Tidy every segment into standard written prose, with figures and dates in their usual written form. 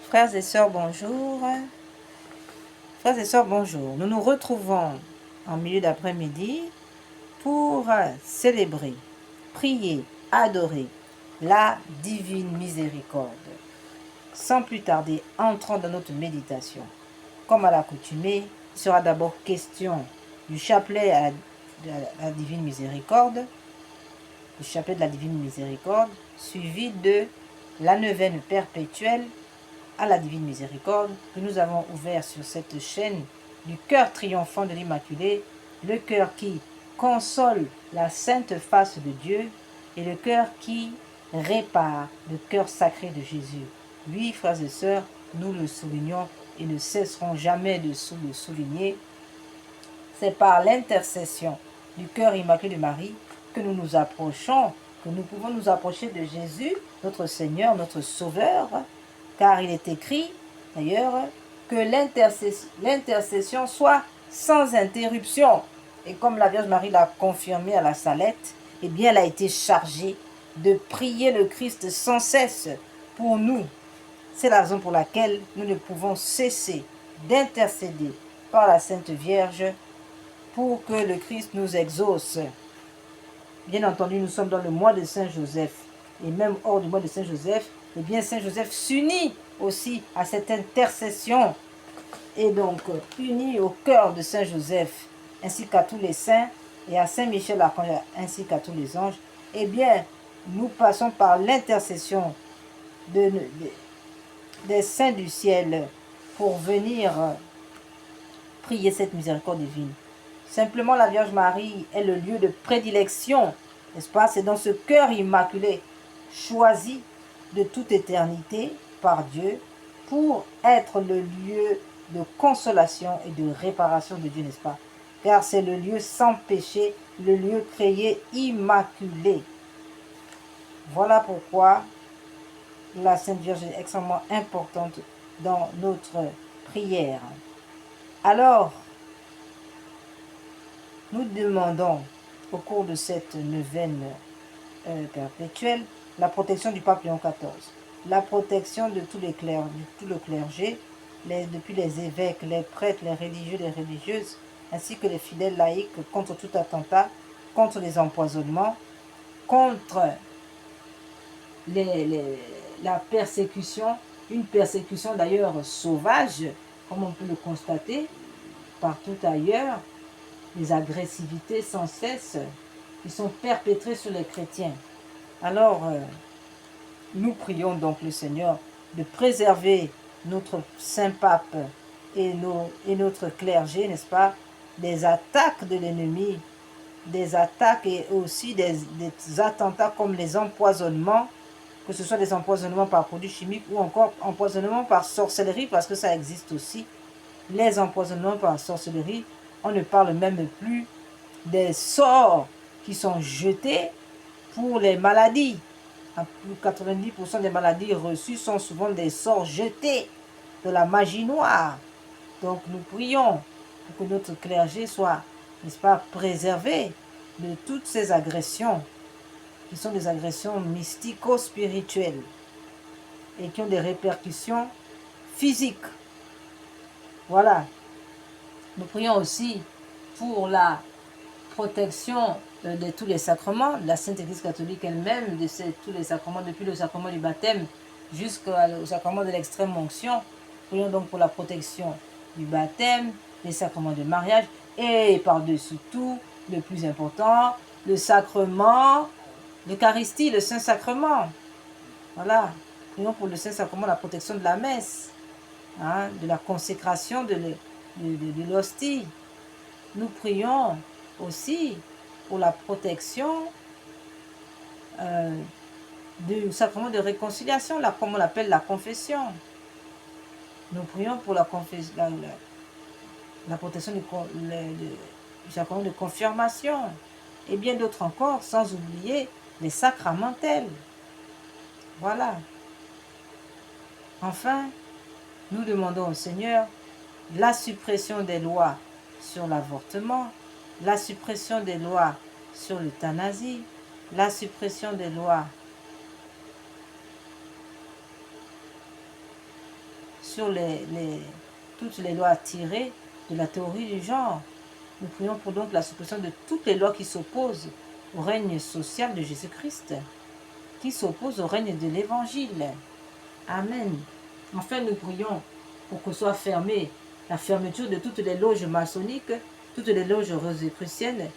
Frères et sœurs, bonjour. Frères et sœurs, bonjour. Nous nous retrouvons en milieu d'après-midi pour célébrer, prier, adorer la divine miséricorde. Sans plus tarder, entrons dans notre méditation. Comme à l'accoutumée, il sera d'abord question du chapelet à la divine miséricorde, le chapelet de la divine miséricorde, suivi de la neuvaine perpétuelle à la divine miséricorde que nous avons ouvert sur cette chaîne du cœur triomphant de l'Immaculée, le cœur qui console la sainte face de Dieu et le cœur qui répare le cœur sacré de Jésus. Oui, frères et sœurs, nous le soulignons et ne cesserons jamais de le souligner. C'est par l'intercession du cœur immaculé de Marie que nous nous approchons, que nous pouvons nous approcher de Jésus, notre Seigneur, notre Sauveur, car il est écrit, d'ailleurs, que l'intercession soit sans interruption. Et comme la Vierge Marie l'a confirmé à la Salette, eh bien, elle a été chargée de prier le Christ sans cesse pour nous. C'est la raison pour laquelle nous ne pouvons cesser d'intercéder par la Sainte Vierge pour que le Christ nous exauce. Bien entendu, nous sommes dans le mois de Saint Joseph. Et même hors du mois de Saint Joseph, eh bien, Saint Joseph s'unit aussi à cette intercession. Et donc, uni au cœur de Saint Joseph, ainsi qu'à tous les saints, et à Saint Michel Archange, ainsi qu'à tous les anges, eh bien, nous passons par l'intercession des saints du ciel pour venir prier cette miséricorde divine. Simplement, la Vierge Marie est le lieu de prédilection, n'est-ce pas? C'est dans ce cœur immaculé, choisi de toute éternité par Dieu, pour être le lieu de consolation et de réparation de Dieu, n'est-ce pas? Car c'est le lieu sans péché, le lieu créé immaculé. Voilà pourquoi la Sainte Vierge est extrêmement importante dans notre prière. Alors, nous demandons au cours de cette neuvaine perpétuelle la protection du pape Léon XIV, la protection de tous les clercs, de tout le clergé, depuis les évêques, les prêtres, les religieux, les religieuses, ainsi que les fidèles laïcs contre tout attentat, contre les empoisonnements, contre la persécution, une persécution d'ailleurs sauvage, comme on peut le constater partout ailleurs, les agressivités sans cesse qui sont perpétrées sur les chrétiens. Alors, nous prions donc le Seigneur de préserver notre Saint-Pape et notre clergé, n'est-ce pas, des attaques de l'ennemi, des attaques et aussi des attentats comme les empoisonnements, que ce soit des empoisonnements par produits chimiques ou encore empoisonnements par sorcellerie, parce que ça existe aussi. Les empoisonnements par sorcellerie, on ne parle même plus des sorts qui sont jetés pour les maladies. 90% des maladies reçues sont souvent des sorts jetés, de la magie noire. Donc nous prions pour que notre clergé soit, n'est-ce pas, préservé de toutes ces agressions qui sont des agressions mystico-spirituelles et qui ont des répercussions physiques. Voilà. Nous prions aussi pour la protection de tous les sacrements, de la Sainte Église catholique elle-même, de tous les sacrements, depuis le sacrement du baptême jusqu'au sacrement de l'extrême onction. Prions donc pour la protection du baptême, des sacrements de mariage et par-dessus tout, le plus important, le sacrement, l'Eucharistie, le Saint-Sacrement. Voilà. Prions pour le Saint-Sacrement, la protection de la messe, hein, de la consécration de l'hostie. Nous prions aussi pour la protection du sacrement de réconciliation, comme on l'appelle la confession. Nous prions pour la protection du sacrement de confirmation et bien d'autres encore, sans oublier les sacramentels. Voilà. Enfin, nous demandons au Seigneur la suppression des lois sur l'avortement, la suppression des lois sur l'euthanasie, la suppression des lois sur toutes les lois tirées de la théorie du genre. Nous prions pour donc la suppression de toutes les lois qui s'opposent au règne social de Jésus-Christ, qui s'opposent au règne de l'Évangile. Amen. Enfin, nous prions pour que soit fermée la fermeture de toutes les loges maçonniques, toutes les loges rosicruciennes,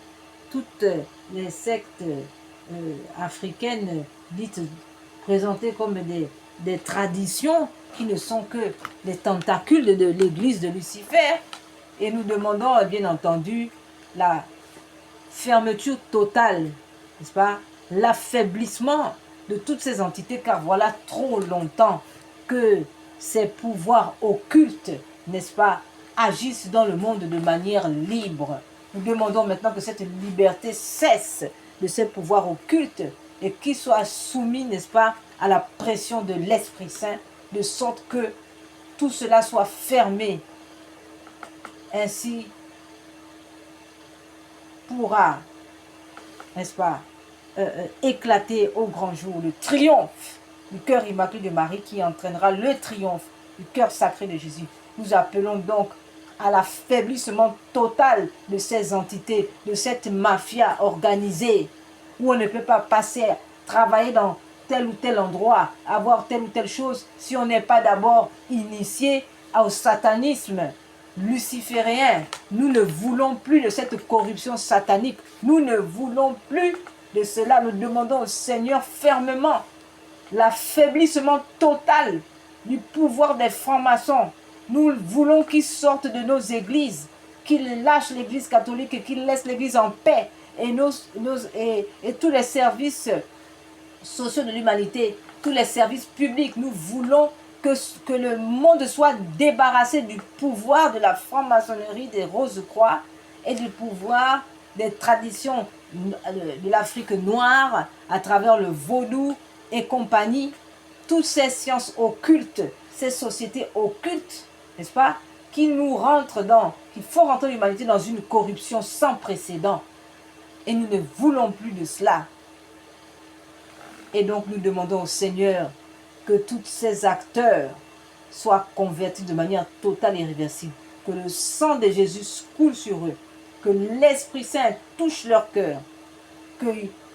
toutes les sectes africaines dites présentées comme des traditions qui ne sont que les tentacules de l'église de Lucifer. Et nous demandons bien entendu la fermeture totale, n'est-ce pas, l'affaiblissement de toutes ces entités, car voilà trop longtemps que ces pouvoirs occultes, n'est-ce pas, agissent dans le monde de manière libre. Nous demandons maintenant que cette liberté cesse de ces pouvoirs occultes et qu'ils soient soumis, n'est-ce pas, à la pression de l'Esprit Saint, de sorte que tout cela soit fermé. Ainsi pourra, n'est-ce pas, éclater au grand jour le triomphe du cœur immaculé de Marie qui entraînera le triomphe du cœur sacré de Jésus. Nous appelons donc à l'affaiblissement total de ces entités, de cette mafia organisée, où on ne peut pas passer, travailler dans tel ou tel endroit, avoir telle ou telle chose, si on n'est pas d'abord initié au satanisme luciférien. Nous ne voulons plus de cette corruption satanique. Nous ne voulons plus de cela. Nous demandons au Seigneur fermement l'affaiblissement total du pouvoir des francs-maçons. Nous voulons qu'ils sortent de nos églises, qu'ils lâchent l'église catholique et qu'ils laissent l'église en paix. Et tous les services sociaux de l'humanité, tous les services publics, nous voulons que le monde soit débarrassé du pouvoir de la franc-maçonnerie, des Rose-Croix et du pouvoir des traditions de l'Afrique noire à travers le vaudou et compagnie. Toutes ces sciences occultes, ces sociétés occultes, n'est-ce pas, qu'il faut rentrer l'humanité dans une corruption sans précédent. Et nous ne voulons plus de cela. Et donc nous demandons au Seigneur que tous ces acteurs soient convertis de manière totale et irréversible. Que le sang de Jésus coule sur eux. Que l'Esprit Saint touche leur cœur. Que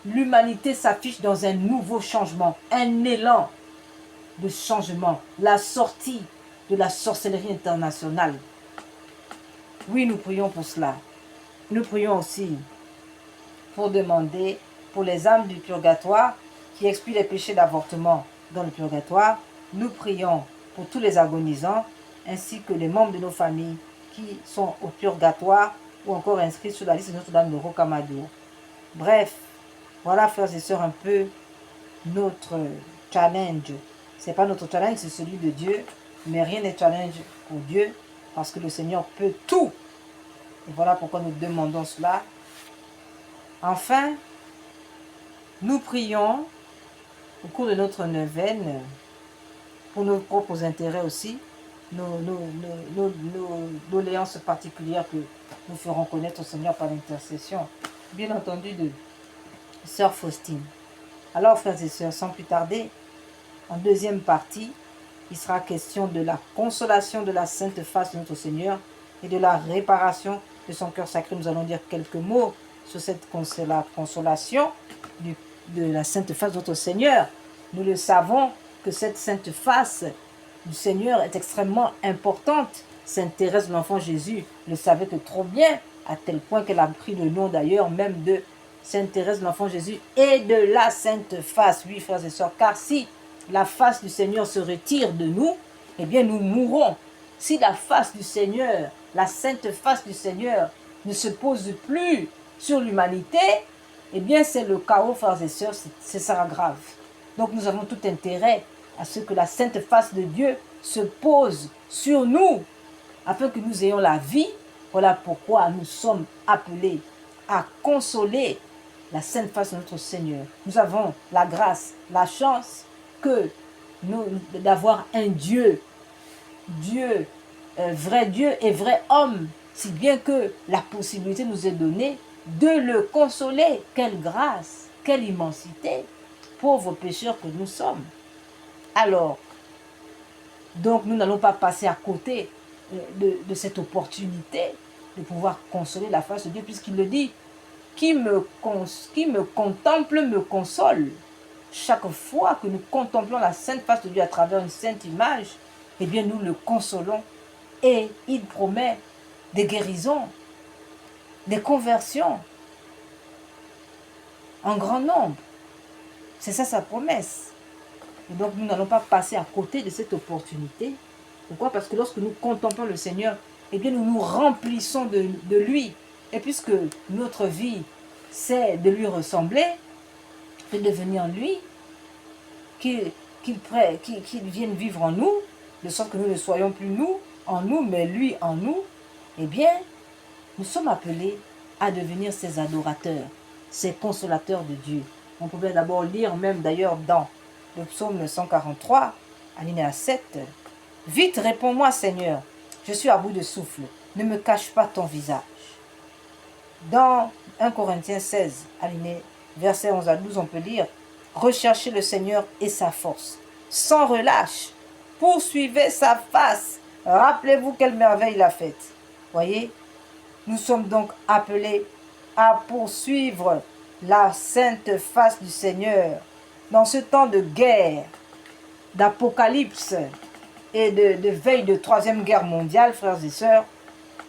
l'humanité s'affiche dans un nouveau changement, un élan de changement. La sortie de la sorcellerie internationale. Oui, nous prions pour cela. Nous prions aussi pour demander pour les âmes du purgatoire qui expient les péchés d'avortement dans le purgatoire. Nous prions pour tous les agonisants ainsi que les membres de nos familles qui sont au purgatoire ou encore inscrits sur la liste de Notre-Dame de Rocamadour. Bref, voilà frères et sœurs un peu notre challenge. Ce n'est pas notre challenge, c'est celui de Dieu, mais rien n'est challenge pour Dieu parce que le Seigneur peut tout. Et voilà pourquoi nous demandons cela. Enfin, nous prions au cours de notre neuvaine, pour nos propres intérêts aussi, nos doléances particulières que nous ferons connaître au Seigneur par l'intercession, bien entendu, de Sœur Faustine. Alors, frères et sœurs, sans plus tarder, en deuxième partie, il sera question de la consolation de la sainte face de notre Seigneur et de la réparation de son cœur sacré. Nous allons dire quelques mots sur cette consolation de la sainte face de notre Seigneur. Nous le savons que cette sainte face du Seigneur est extrêmement importante. Sainte Thérèse de l'Enfant Jésus le savait que trop bien, à tel point qu'elle a pris le nom d'ailleurs même de Sainte Thérèse de l'Enfant Jésus et de la sainte face. Oui, frères et sœurs, car si la face du Seigneur se retire de nous, eh bien nous mourrons. Si la face du Seigneur, la sainte face du Seigneur ne se pose plus sur l'humanité, eh bien c'est le chaos, frères et sœurs, c'est ça grave. Donc nous avons tout intérêt à ce que la sainte face de Dieu se pose sur nous, afin que nous ayons la vie. Voilà pourquoi nous sommes appelés à consoler la sainte face de notre Seigneur. Nous avons la grâce, la chance d'avoir un Dieu, vrai Dieu et vrai homme, si bien que la possibilité nous est donnée de le consoler. Quelle grâce, quelle immensité, pauvres pécheurs que nous sommes. Alors, Donc nous n'allons pas passer à côté de cette opportunité de pouvoir consoler la face de Dieu, puisqu'il le dit, qui me contemple me console. Chaque fois que nous contemplons la sainte face de Dieu à travers une sainte image, eh bien nous le consolons et il promet des guérisons, des conversions en grand nombre. C'est ça sa promesse. Et donc nous n'allons pas passer à côté de cette opportunité. Pourquoi? Parce que lorsque nous contemplons le Seigneur, eh bien nous nous remplissons de lui. Et puisque notre vie, c'est de lui ressembler, de devenir lui, qu'il vienne vivre en nous, de sorte que nous ne soyons plus nous, en nous, mais lui en nous, eh bien, nous sommes appelés à devenir ses adorateurs, ses consolateurs de Dieu. On pouvait d'abord lire même d'ailleurs dans le psaume 143, alinéa 7, « Vite, réponds-moi, Seigneur, je suis à bout de souffle, ne me cache pas ton visage. » Dans 1 Corinthiens 16, alinéa verset 11 à 12, on peut lire « Recherchez le Seigneur et sa force, sans relâche, poursuivez sa face, rappelez-vous quelle merveille il a faite. » Voyez, nous sommes donc appelés à poursuivre la sainte face du Seigneur dans ce temps de guerre, d'apocalypse et de veille de troisième guerre mondiale, frères et sœurs.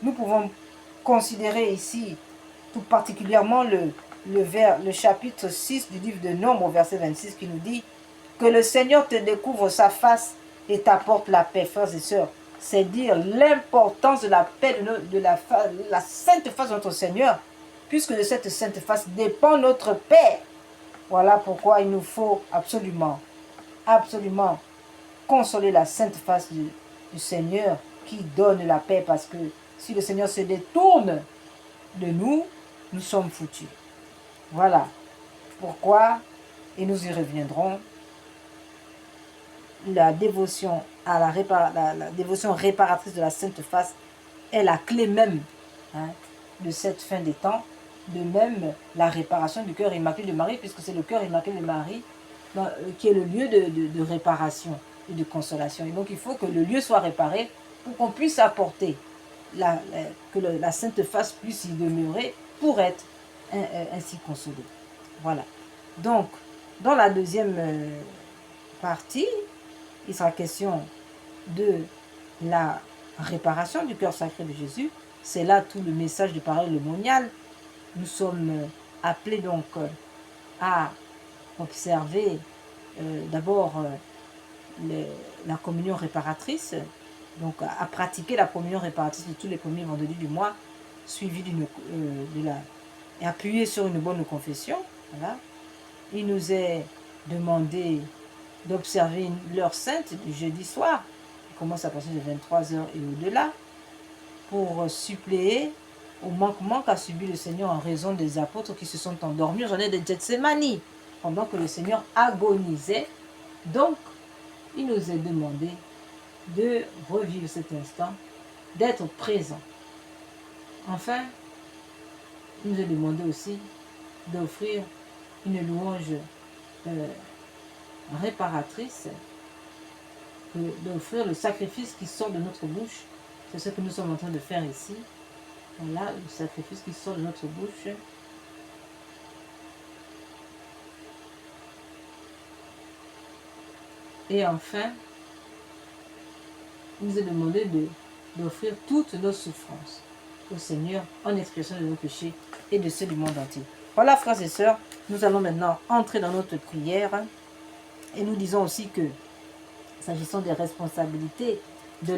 Nous pouvons considérer ici tout particulièrement le chapitre 6 du livre de Nombres, verset 26, qui nous dit que le Seigneur te découvre sa face et t'apporte la paix, frères et sœurs. C'est dire l'importance de la paix, de la sainte face de notre Seigneur, puisque de cette sainte face dépend notre paix. Voilà pourquoi il nous faut absolument consoler la sainte face du Seigneur qui donne la paix, parce que si le Seigneur se détourne de nous, nous sommes foutus. Voilà pourquoi, et nous y reviendrons, la dévotion à la dévotion réparatrice de la sainte face est la clé même de cette fin des temps. De même, la réparation du cœur immaculé de Marie, puisque c'est le cœur immaculé de Marie qui est le lieu de réparation et de consolation. Et donc, il faut que le lieu soit réparé pour qu'on puisse apporter, que la sainte face puisse y demeurer pour être ainsi consolée. Voilà. Donc, dans la deuxième partie, il sera question de la réparation du cœur sacré de Jésus. C'est là tout le message du parole monial. Nous sommes appelés donc à observer d'abord la communion réparatrice, donc à pratiquer la communion réparatrice de tous les premiers vendredis du mois, suivi et appuyé sur une bonne confession. Voilà. Il nous est demandé d'observer l'heure sainte du jeudi soir, qui commence à partir de 23h et au-delà, pour suppléer au manquement qu'a subi le Seigneur en raison des apôtres qui se sont endormis au jardin de Gethsémani, pendant que le Seigneur agonisait. Donc, il nous est demandé de revivre cet instant, d'être présent. Enfin, il nous est demandé aussi d'offrir une louange réparatrice, d'offrir le sacrifice qui sort de notre bouche. C'est ce que nous sommes en train de faire ici. Voilà, le sacrifice qui sort de notre bouche. Et enfin, il nous est demandé d'offrir toutes nos souffrances au Seigneur en expiation de nos péchés et de ceux du monde entier. Voilà, frères et sœurs, nous allons maintenant entrer dans notre prière. Et nous disons aussi que, s'agissant des responsabilités de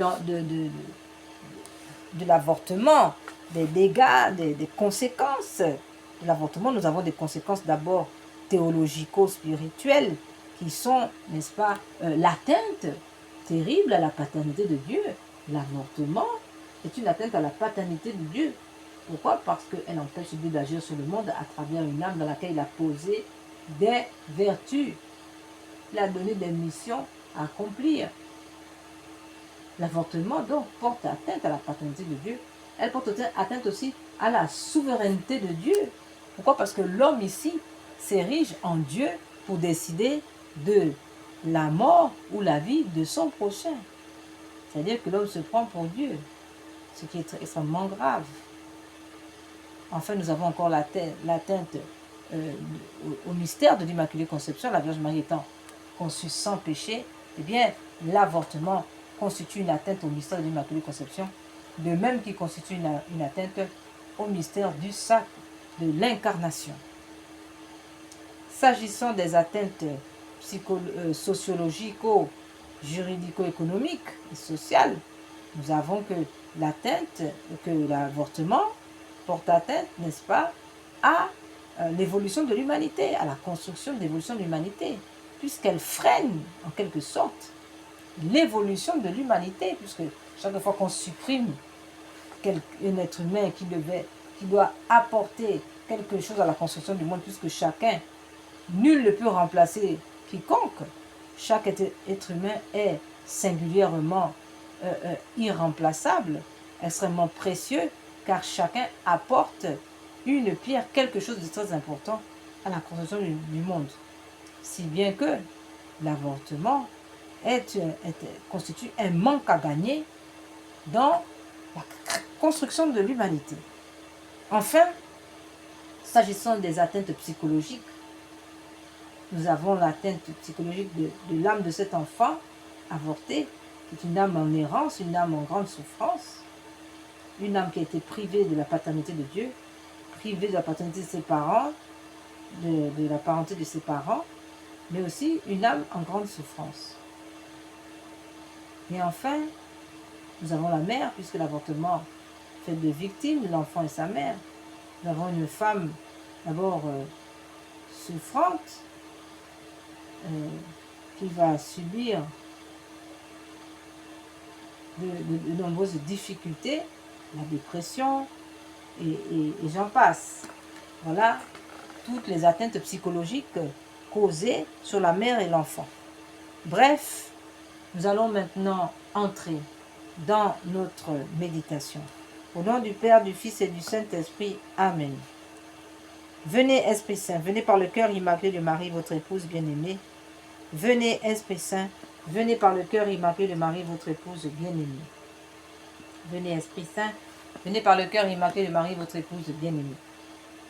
l'avortement, des dégâts, des conséquences de l'avortement, nous avons des conséquences d'abord théologico-spirituelles qui sont, n'est-ce pas, l'atteinte terrible à la paternité de Dieu. L'avortement est une atteinte à la paternité de Dieu. Pourquoi? Parce qu'elle empêche Dieu d'agir sur le monde à travers une âme dans laquelle il a posé des vertus. Il a donné des missions à accomplir. L'avortement, donc, porte atteinte à la paternité de Dieu. Elle porte atteinte aussi à la souveraineté de Dieu. Pourquoi? Parce que l'homme ici s'érige en Dieu pour décider de la mort ou la vie de son prochain. C'est-à-dire que l'homme se prend pour Dieu, ce qui est extrêmement grave. Enfin, nous avons encore l'atteinte au mystère de l'Immaculée Conception, la Vierge Marie étant conçue sans péché. Eh bien, l'avortement constitue une atteinte au mystère de l'Immaculée Conception, de même qu'il constitue une atteinte au mystère du sacre de l'incarnation. S'agissant des atteintes sociologico, juridico-économiques et sociales, nous avons que l'avortement porte atteinte, n'est-ce pas, à l'évolution de l'humanité, à la construction de l'évolution de l'humanité, puisqu'elle freine, en quelque sorte, l'évolution de l'humanité, puisque chaque fois qu'on supprime un être humain qui doit apporter quelque chose à la construction du monde, puisque nul ne peut remplacer quiconque, chaque être humain est singulièrement irremplaçable, extrêmement précieux, car chacun apporte une pierre, quelque chose de très important à la construction du monde. Si bien que l'avortement constitue un manque à gagner dans la construction de l'humanité. Enfin, s'agissant des atteintes psychologiques, nous avons l'atteinte psychologique de l'âme de cet enfant avorté, qui est une âme en errance, une âme en grande souffrance, une âme qui a été privée de la paternité de Dieu, privée de la paternité de ses parents, de la parenté de ses parents, mais aussi une âme en grande souffrance. Et enfin, nous avons la mère, puisque l'avortement fait de victimes, l'enfant et sa mère. Nous avons une femme d'abord souffrante, qui va subir de nombreuses difficultés, la dépression, et j'en passe. Voilà toutes les atteintes psychologiques causées sur la mère et l'enfant. Bref, nous allons maintenant entrer dans notre méditation. Au nom du Père, du Fils et du Saint-Esprit. Amen. Venez, Esprit Saint, venez par le cœur immaculé de Marie, votre épouse bien-aimée. Venez, Esprit Saint, venez par le cœur immaculé de Marie, votre épouse bien-aimée. Venez, Esprit Saint, venez par le cœur immaculé de Marie, votre épouse bien-aimée.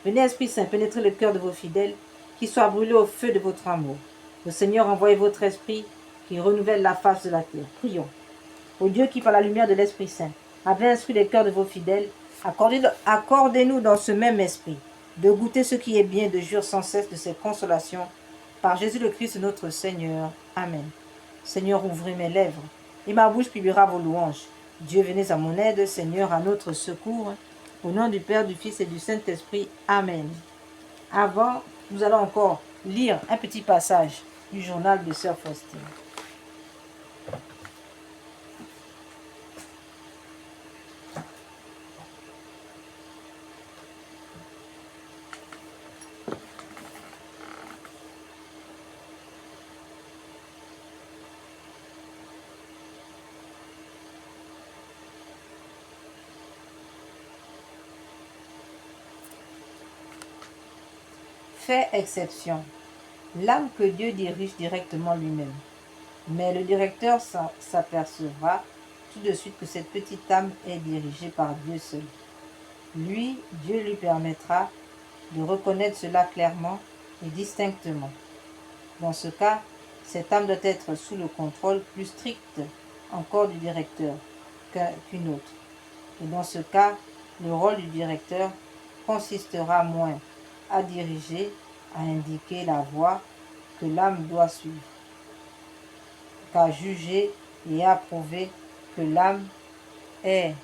Venez, Esprit Saint, pénétrez le cœur de vos fidèles, qui soient brûlés au feu de votre amour. Le Seigneur, envoyez votre Esprit, qui renouvelle la face de la terre. Prions. Ô Dieu qui, par la lumière de l'Esprit Saint, avez instruit les cœurs de vos fidèles, accordez-nous dans ce même esprit de goûter ce qui est bien, de jouir sans cesse de ses consolations. Par Jésus le Christ notre Seigneur. Amen. Seigneur, ouvrez mes lèvres, et ma bouche publiera vos louanges. Dieu, venez à mon aide, Seigneur, à notre secours. Au nom du Père, du Fils et du Saint-Esprit. Amen. Avant, nous allons encore lire un petit passage du journal de Sœur Faustine. Fait exception, l'âme que Dieu dirige directement lui-même. Mais le directeur s'apercevra tout de suite que cette petite âme est dirigée par Dieu seul. Dieu lui permettra de reconnaître cela clairement et distinctement. Dans ce cas, cette âme doit être sous le contrôle plus strict encore du directeur qu'une autre. Et dans ce cas, le rôle du directeur consistera moins à diriger, à indiquer la voie que l'âme doit suivre, qu'à juger et à prouver que l'âme est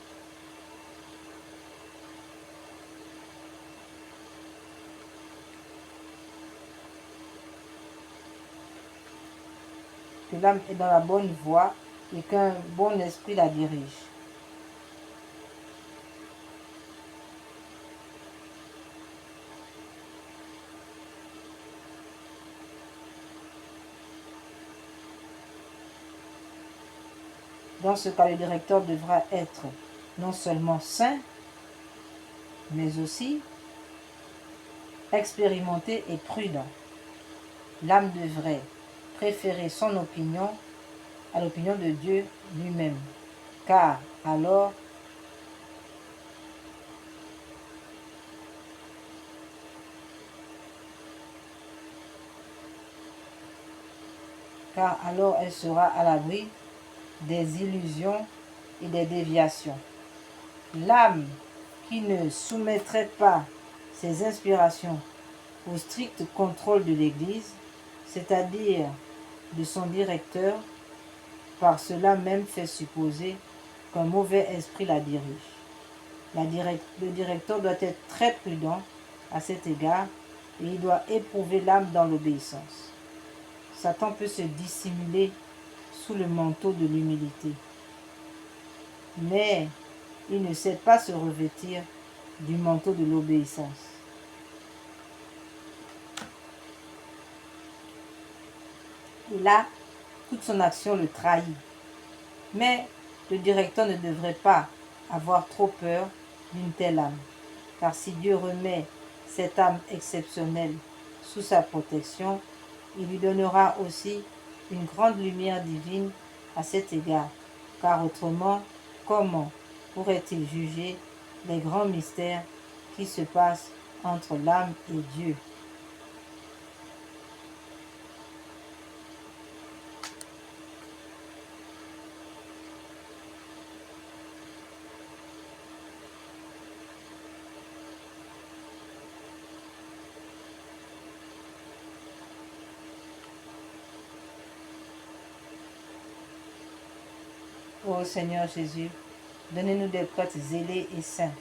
dans la bonne voie et qu'un bon esprit la dirige. Dans ce cas, le directeur devra être non seulement saint, mais aussi expérimenté et prudent. L'âme devrait préférer son opinion à l'opinion de Dieu lui-même. car alors elle sera à l'abri des illusions et des déviations. L'âme qui ne soumettrait pas ses inspirations au strict contrôle de l'Église, c'est-à-dire de son directeur, par cela même fait supposer qu'un mauvais esprit la dirige. Le directeur doit être très prudent à cet égard et il doit éprouver l'âme dans l'obéissance. Satan peut se dissimuler sous le manteau de l'humilité, mais il ne sait pas se revêtir du manteau de l'obéissance. Et là, toute son action le trahit. Mais le directeur ne devrait pas avoir trop peur d'une telle âme, car si Dieu remet cette âme exceptionnelle sous sa protection, il lui donnera aussi une grande lumière divine à cet égard, car autrement, comment pourrait-il juger les grands mystères qui se passent entre l'âme et Dieu? Ô Seigneur Jésus, donnez-nous des prêtres zélés et saints.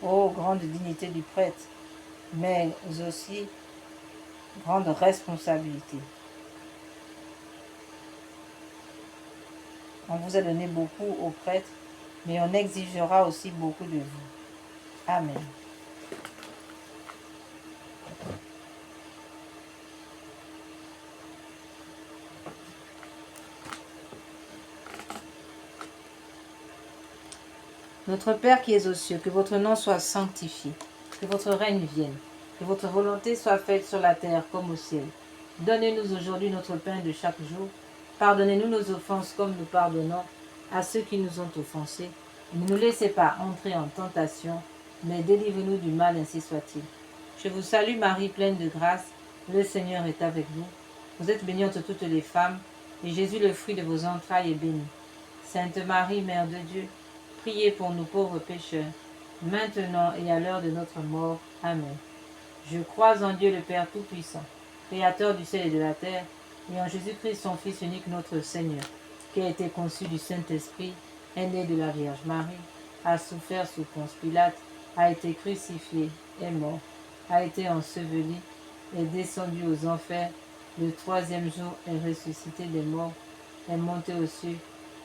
Ô grande dignité du prêtre, mais aussi grande responsabilité. On vous a donné beaucoup aux prêtres, mais on exigera aussi beaucoup de vous. Amen. Notre Père qui es aux cieux, que votre nom soit sanctifié, que votre règne vienne, que votre volonté soit faite sur la terre comme au ciel. Donnez-nous aujourd'hui notre pain de chaque jour. Pardonnez-nous nos offenses comme nous pardonnons à ceux qui nous ont offensés. Ne nous laissez pas entrer en tentation, mais délivrez-nous du mal, ainsi soit-il. Je vous salue Marie, pleine de grâce, le Seigneur est avec vous. Vous êtes bénie entre toutes les femmes, et Jésus, le fruit de vos entrailles, est béni. Sainte Marie, Mère de Dieu, priez pour nous pauvres pécheurs, maintenant et à l'heure de notre mort. Amen. Je crois en Dieu le Père Tout-Puissant, Créateur du ciel et de la terre, et en Jésus-Christ, son Fils unique, notre Seigneur, qui a été conçu du Saint-Esprit, est né de la Vierge Marie, a souffert sous Ponce Pilate, a été crucifié, est mort, a été enseveli, est descendu aux enfers, le troisième jour est ressuscité des morts, est monté aux cieux,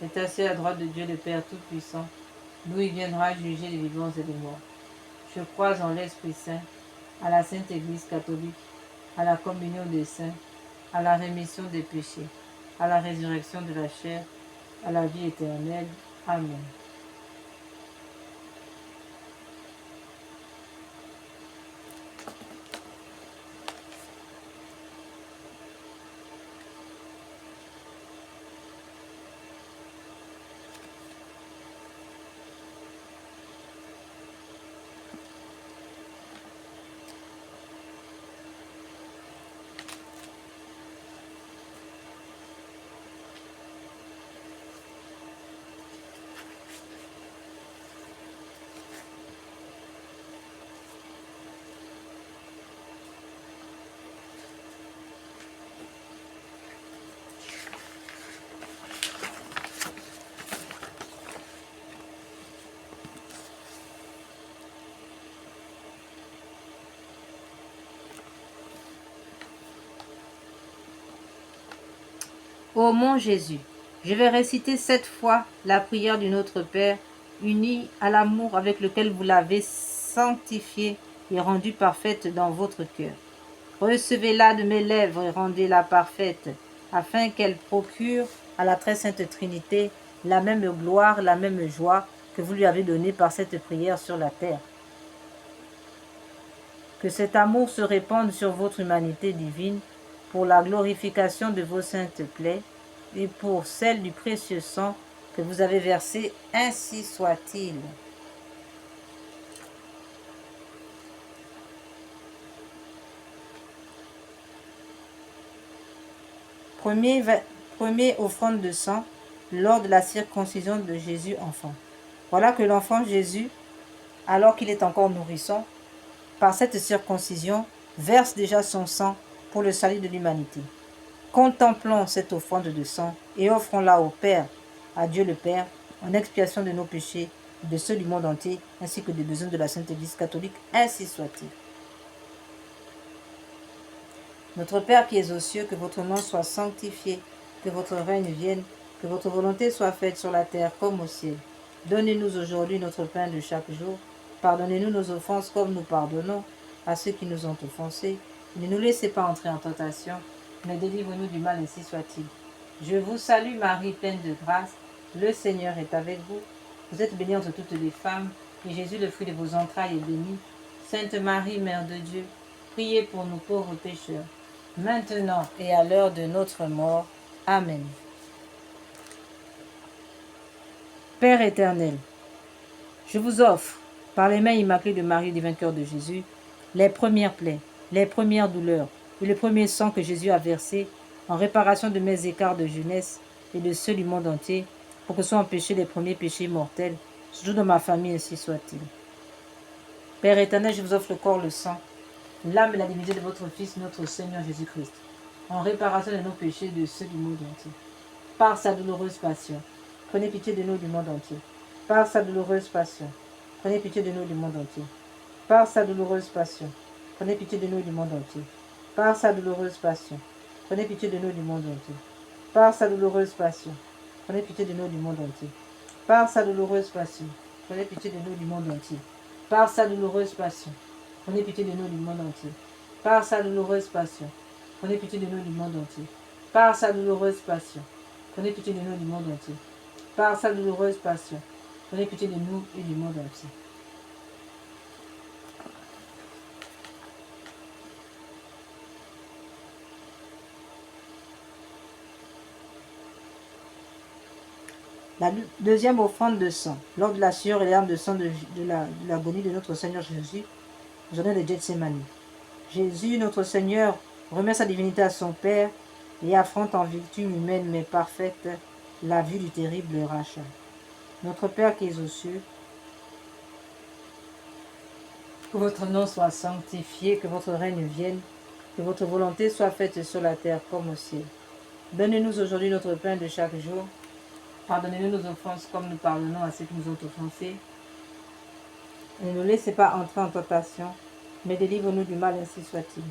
est assis à la droite de Dieu le Père Tout-Puissant, d'où il viendra juger les vivants et les morts. Je crois en l'Esprit Saint, à la Sainte Église catholique, à la communion des saints, à la rémission des péchés, à la résurrection de la chair, à la vie éternelle. Amen. Ô mon Jésus, je vais réciter 7 fois la prière du Notre Père, unie à l'amour avec lequel vous l'avez sanctifiée et rendue parfaite dans votre cœur. Recevez-la de mes lèvres et rendez-la parfaite, afin qu'elle procure à la très sainte Trinité la même gloire, la même joie que vous lui avez donnée par cette prière sur la terre. Que cet amour se répande sur votre humanité divine, pour la glorification de vos saintes plaies et pour celle du précieux sang que vous avez versé, ainsi soit-il. Premier offrande de sang lors de la circoncision de Jésus enfant. Voilà que l'enfant Jésus, alors qu'il est encore nourrisson, par cette circoncision, verse déjà son sang pour le salut de l'humanité. Contemplons cette offrande de sang et offrons-la au Père, à Dieu le Père, en expiation de nos péchés, de ceux du monde entier, ainsi que des besoins de la Sainte Église catholique, ainsi soit-il. Notre Père qui es aux cieux, que votre nom soit sanctifié, que votre règne vienne, que votre volonté soit faite sur la terre comme au ciel. Donnez-nous aujourd'hui notre pain de chaque jour. Pardonnez-nous nos offenses comme nous pardonnons à ceux qui nous ont offensés. Ne nous laissez pas entrer en tentation, mais délivre-nous du mal, ainsi soit-il. Je vous salue Marie, pleine de grâce. Le Seigneur est avec vous. Vous êtes bénie entre toutes les femmes, et Jésus, le fruit de vos entrailles, est béni. Sainte Marie, Mère de Dieu, priez pour nous pauvres pécheurs, maintenant et à l'heure de notre mort. Amen. Père éternel, je vous offre, par les mains immaculées de Marie, du vainqueur de Jésus, les premières plaies, les premières douleurs et le premier sang que Jésus a versé en réparation de mes écarts de jeunesse et de ceux du monde entier, pour que soient empêchés les premiers péchés mortels, surtout dans ma famille, ainsi soit-il. Père éternel, je vous offre le corps, le sang, l'âme et la divinité de votre Fils, notre Seigneur Jésus-Christ, en réparation de nos péchés et de ceux du monde entier. Par sa douloureuse passion, prenez pitié de nous du monde entier. Par sa douloureuse passion, prenez pitié de nous du monde entier. Par sa douloureuse passion, prenez pitié de nous du monde entier. Par sa douloureuse passion, prenez pitié de nous du monde entier. Par sa douloureuse passion, prenez pitié de nous du monde entier. Par sa douloureuse passion, prenez pitié de nous du monde entier. Par sa douloureuse passion, prenez pitié de nous du monde entier. Par sa douloureuse passion, prenez pitié de nous du monde entier. Par sa douloureuse passion, prenez pitié de nous du monde entier. Par sa douloureuse passion, prenez pitié de nous et du monde entier. La deuxième offrande de sang, lors de la sueur et les larmes de sang de l'agonie de notre Seigneur Jésus, au jardin de Gethsémani. Jésus, notre Seigneur, remet sa divinité à son Père et affronte en vertu humaine mais parfaite la vue du terrible rachat. Notre Père qui es aux cieux, que votre nom soit sanctifié, que votre règne vienne, que votre volonté soit faite sur la terre comme au ciel. Donnez-nous aujourd'hui notre pain de chaque jour. Pardonnez-nous nos offenses comme nous pardonnons à ceux qui nous ont offensés. Ne nous laissez pas entrer en tentation, mais délivre-nous du mal, ainsi soit-il.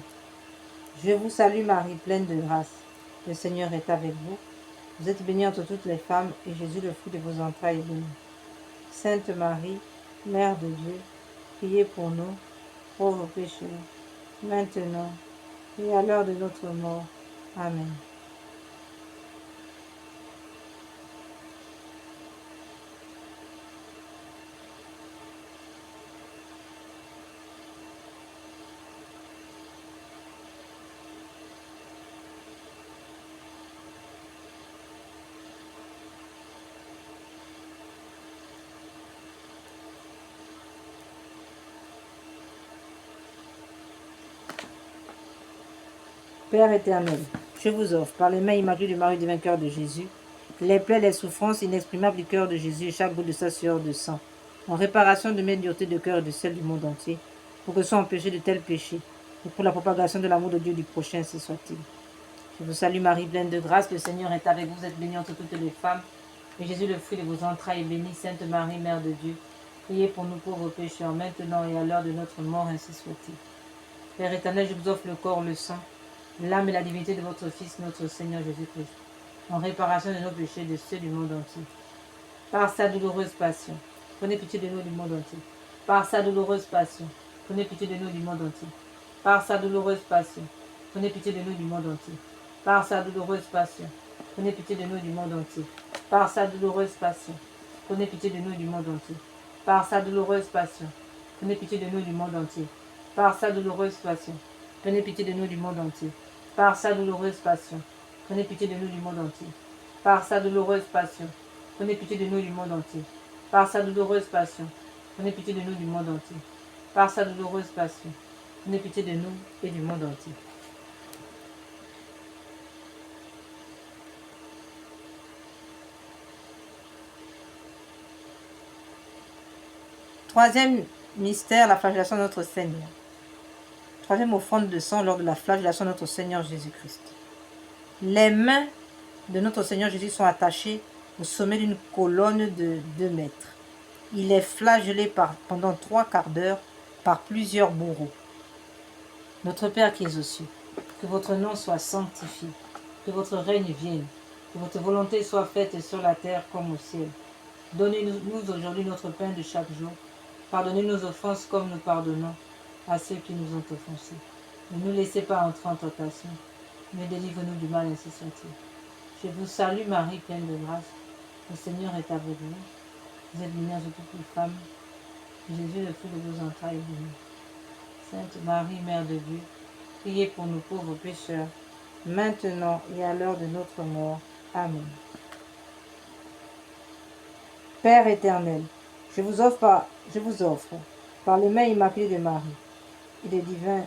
Je vous salue Marie, pleine de grâce. Le Seigneur est avec vous. Vous êtes bénie entre toutes les femmes, et Jésus, le fruit de vos entrailles, est béni. Sainte Marie, Mère de Dieu, priez pour nous, pauvres pécheurs, maintenant et à l'heure de notre mort. Amen. Père éternel, je vous offre, par les mains immaculées de Marie du vainqueur de Jésus, les plaies, les souffrances inexprimables du cœur de Jésus et chaque bout de sa sueur de sang, en réparation de mes duretés de cœur et de celle du monde entier, pour que soient empêchés de tels péchés, et pour la propagation de l'amour de Dieu du prochain, ainsi soit-il. Je vous salue Marie, pleine de grâce, le Seigneur est avec vous, vous êtes bénie entre toutes les femmes, et Jésus, le fruit de vos entrailles, est béni. Sainte Marie, Mère de Dieu, priez pour nous pauvres pécheurs, maintenant et à l'heure de notre mort, ainsi soit-il. Père éternel, je vous offre le corps, le sang, l'âme et la divinité de votre Fils, notre Seigneur Jésus-Christ, en réparation de nos péchés et de ceux du monde entier. Par sa douloureuse passion, prenez pitié de nous du monde entier. Par sa douloureuse passion, prenez pitié de nous du monde entier. Par sa douloureuse passion, prenez pitié de nous du monde entier. Par sa douloureuse passion, prenez pitié de nous du monde entier. Par sa douloureuse passion, prenez pitié de nous du monde entier. Par sa douloureuse passion, prenez pitié de nous du monde entier. Par sa douloureuse passion, prenez pitié de nous du monde entier. par sa douloureuse passion, prenez pitié de nous du monde entier. Par sa douloureuse passion, prenez pitié de nous du monde entier. Par sa douloureuse passion, prenez pitié de nous du monde entier. Par sa douloureuse passion, prenez pitié de nous et du monde entier. Troisième mystère, la flagellation de notre Seigneur. Troisième offrande de sang lors de la flagellation de notre Seigneur Jésus-Christ. Les mains de notre Seigneur Jésus sont attachées au sommet d'une colonne de 2 mètres. Il est flagellé pendant 3 quarts d'heure par plusieurs bourreaux. Notre Père qui es aux cieux, que votre nom soit sanctifié, que votre règne vienne, que votre volonté soit faite sur la terre comme au ciel. Donnez-nous aujourd'hui notre pain de chaque jour. Pardonnez nos offenses comme nous pardonnons à ceux qui nous ont offensés. Ne nous laissez pas entrer en tentation, mais délivre-nous du mal, ainsi soit-il. Je vous salue Marie, pleine de grâce. Le Seigneur est avec vous. Vous êtes bénie entre toutes les femmes. Jésus, le fruit de vos entrailles, est béni. Sainte Marie, Mère de Dieu, priez pour nous pauvres pécheurs, maintenant et à l'heure de notre mort. Amen. Père éternel, je vous offre, par les mains immaculées de Marie et des divins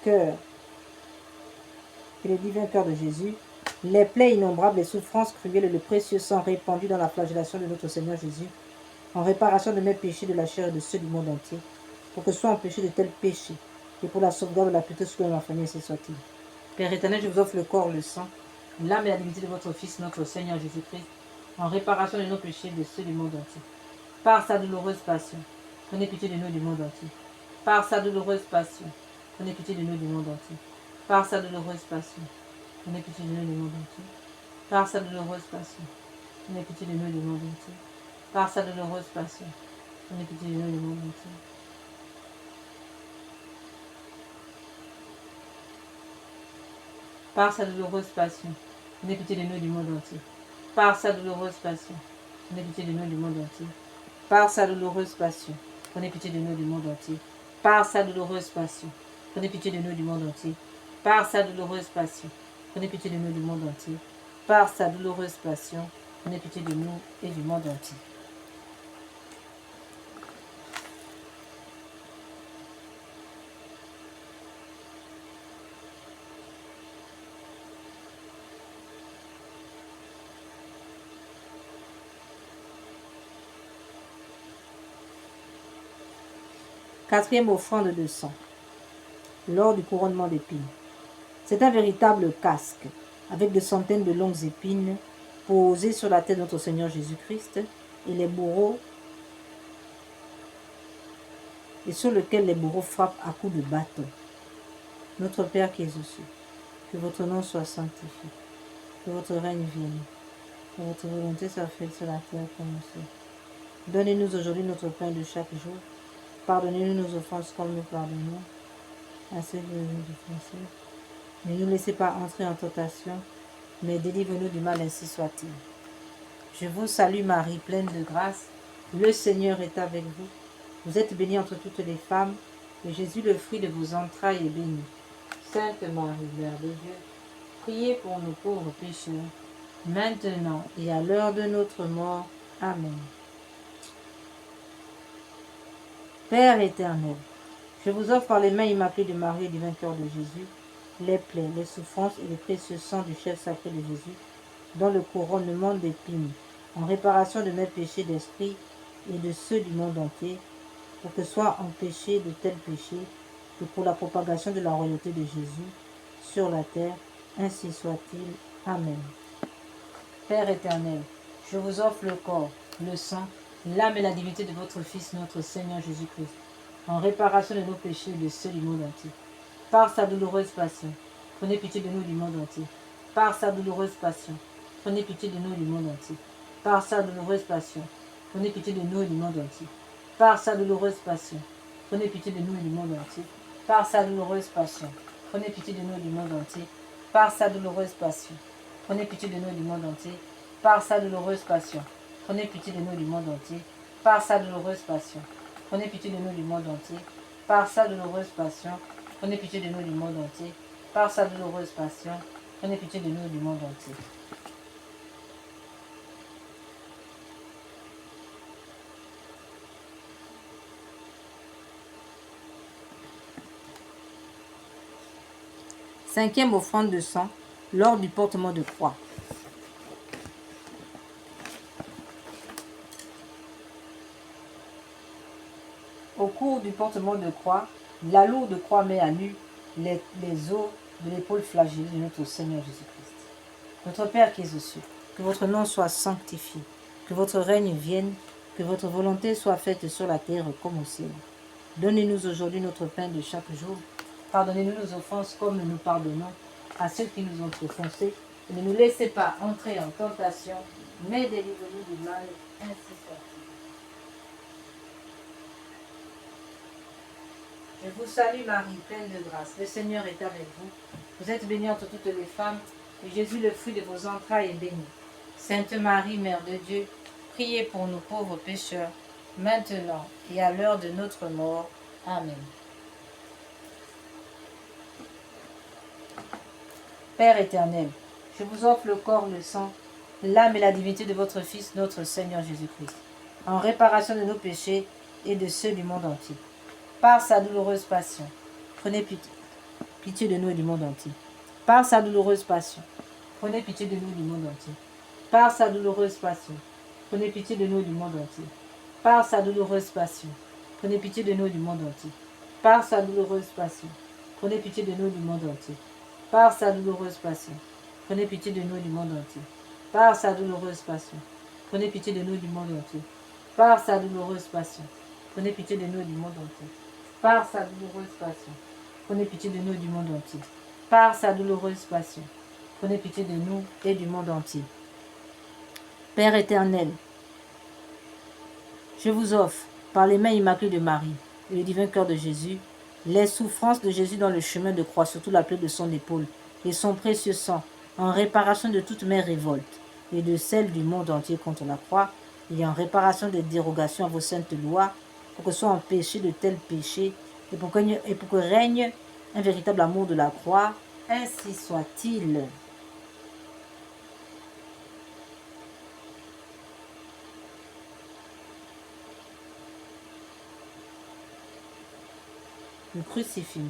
cœurs de Jésus, les plaies innombrables, les souffrances cruelles et le précieux sang répandu dans la flagellation de notre Seigneur Jésus, en réparation de mes péchés de la chair et de ceux du monde entier, pour que soit empêché de tels péchés, et pour la sauvegarde de la pureté de ma famille, ainsi soit-il. Père éternel, je vous offre le corps, le sang, l'âme et la divinité de votre Fils, notre Seigneur Jésus-Christ, en réparation de nos péchés et de ceux du monde entier. Par sa douloureuse passion, prenez pitié de nous du monde entier. Par sa douloureuse passion, prenez pitié de nous du monde entier. Par sa douloureuse passion, prenez pitié de nous du monde entier. Par sa douloureuse passion, prenez pitié de nous du monde entier. Par sa douloureuse passion, prenez pitié de nous du monde entier. Par sa douloureuse passion, prenez pitié de nous du monde entier. Par sa douloureuse passion, prenez pitié de nous du monde entier. Par sa douloureuse passion, prenez pitié de nous du monde entier. Par sa douloureuse passion, prenez pitié de nous du monde entier. Par sa douloureuse passion, prenez pitié de nous du monde entier. Par sa douloureuse passion, prenez pitié de nous et du monde entier. Quatrième offrande de sang, lors du couronnement d'épines. C'est un véritable casque, avec des centaines de longues épines posées sur la tête de notre Seigneur Jésus-Christ et les bourreaux, et sur lequel les bourreaux frappent à coups de bâton. Notre Père qui es aux cieux, que votre nom soit sanctifié, que votre règne vienne, que votre volonté soit faite sur la terre comme au ciel. Donnez-nous aujourd'hui notre pain de chaque jour. Pardonnez-nous nos offenses comme nous pardonnons à ceux qui nous offensent. Ne nous laissez pas entrer en tentation, mais délivre-nous du mal, ainsi soit-il. Je vous salue Marie, pleine de grâce. Le Seigneur est avec vous. Vous êtes bénie entre toutes les femmes, et Jésus, le fruit de vos entrailles, est béni. Sainte Marie, Mère de Dieu, priez pour nos pauvres pécheurs, maintenant et à l'heure de notre mort. Amen. Père éternel, je vous offre par les mains immaculées de Marie et du vainqueur de Jésus, les plaies, les souffrances et les précieux sang du chef sacré de Jésus, dans le couronnement d'épines, en réparation de mes péchés d'esprit et de ceux du monde entier, pour que soient empêchés de tels péchés, et pour la propagation de la royauté de Jésus sur la terre, ainsi soit-il. Amen. Père éternel, je vous offre le corps, le sang, l'âme et la divinité de votre Fils, notre Seigneur Jésus-Christ, en réparation de nos péchés et de ceux du monde entier. Par sa douloureuse passion, prenez pitié de nous du monde entier. Par sa douloureuse passion, prenez pitié de nous du monde entier. Par sa douloureuse passion, prenez pitié de nous et du monde entier. Par sa douloureuse passion, prenez pitié de nous et du monde entier. Par sa douloureuse passion, prenez pitié de nous et du monde entier. Par sa douloureuse passion, prenez pitié de nous et du monde entier. Par sa douloureuse passion, prenez pitié de nous du monde entier. Par sa douloureuse passion, prenez pitié de nous du monde entier. Par sa douloureuse passion, prenez pitié de nous du monde entier. par sa douloureuse passion, prenez pitié de nous et du monde entier. Cinquième offrande de sang, lors du portement de croix. Au cours du portement de croix, la lourde croix met à nu les os de l'épaule flagellée de notre Seigneur Jésus-Christ. Notre Père qui es aux cieux, que votre nom soit sanctifié, que votre règne vienne, que votre volonté soit faite sur la terre comme au ciel. Donnez-nous aujourd'hui notre pain de chaque jour. Pardonnez-nous nos offenses comme nous pardonnons à ceux qui nous ont offensés. Et ne nous laissez pas entrer en tentation, mais délivrez-nous du mal, ainsi soit-il. Je vous salue Marie, pleine de grâce. Le Seigneur est avec vous. Vous êtes bénie entre toutes les femmes, et Jésus, le fruit de vos entrailles, est béni. Sainte Marie, Mère de Dieu, priez pour nous pauvres pécheurs, maintenant et à l'heure de notre mort. Amen. Père éternel, je vous offre le corps, le sang, l'âme et la divinité de votre Fils, notre Seigneur Jésus-Christ, en réparation de nos péchés et de ceux du monde entier. Par sa douloureuse passion, prenez pitié de nous et du monde entier. Par sa douloureuse passion, prenez pitié de nous et du monde entier. Par sa douloureuse passion, prenez pitié de nous et du monde entier. Par sa douloureuse passion, prenez pitié de nous et du monde entier. Par sa douloureuse passion, prenez pitié de nous et du monde entier. Par sa douloureuse passion, prenez pitié de nous et du monde entier. Par sa douloureuse passion, prenez pitié de nous et du monde entier. Par sa douloureuse passion, prenez pitié de nous et du monde entier. Par sa douloureuse passion, prenez pitié de nous et du monde entier. Par sa douloureuse passion, prenez pitié de nous et du monde entier. Père éternel, je vous offre, par les mains immaculées de Marie et le divin cœur de Jésus, les souffrances de Jésus dans le chemin de croix, surtout la plaie de son épaule, et son précieux sang, en réparation de toutes mes révoltes, et de celles du monde entier contre la croix, et en réparation des dérogations à vos saintes lois, pour que soient empêchés de tels péchés, et pour que règne un véritable amour de la croix, ainsi soit-il. Le crucifix.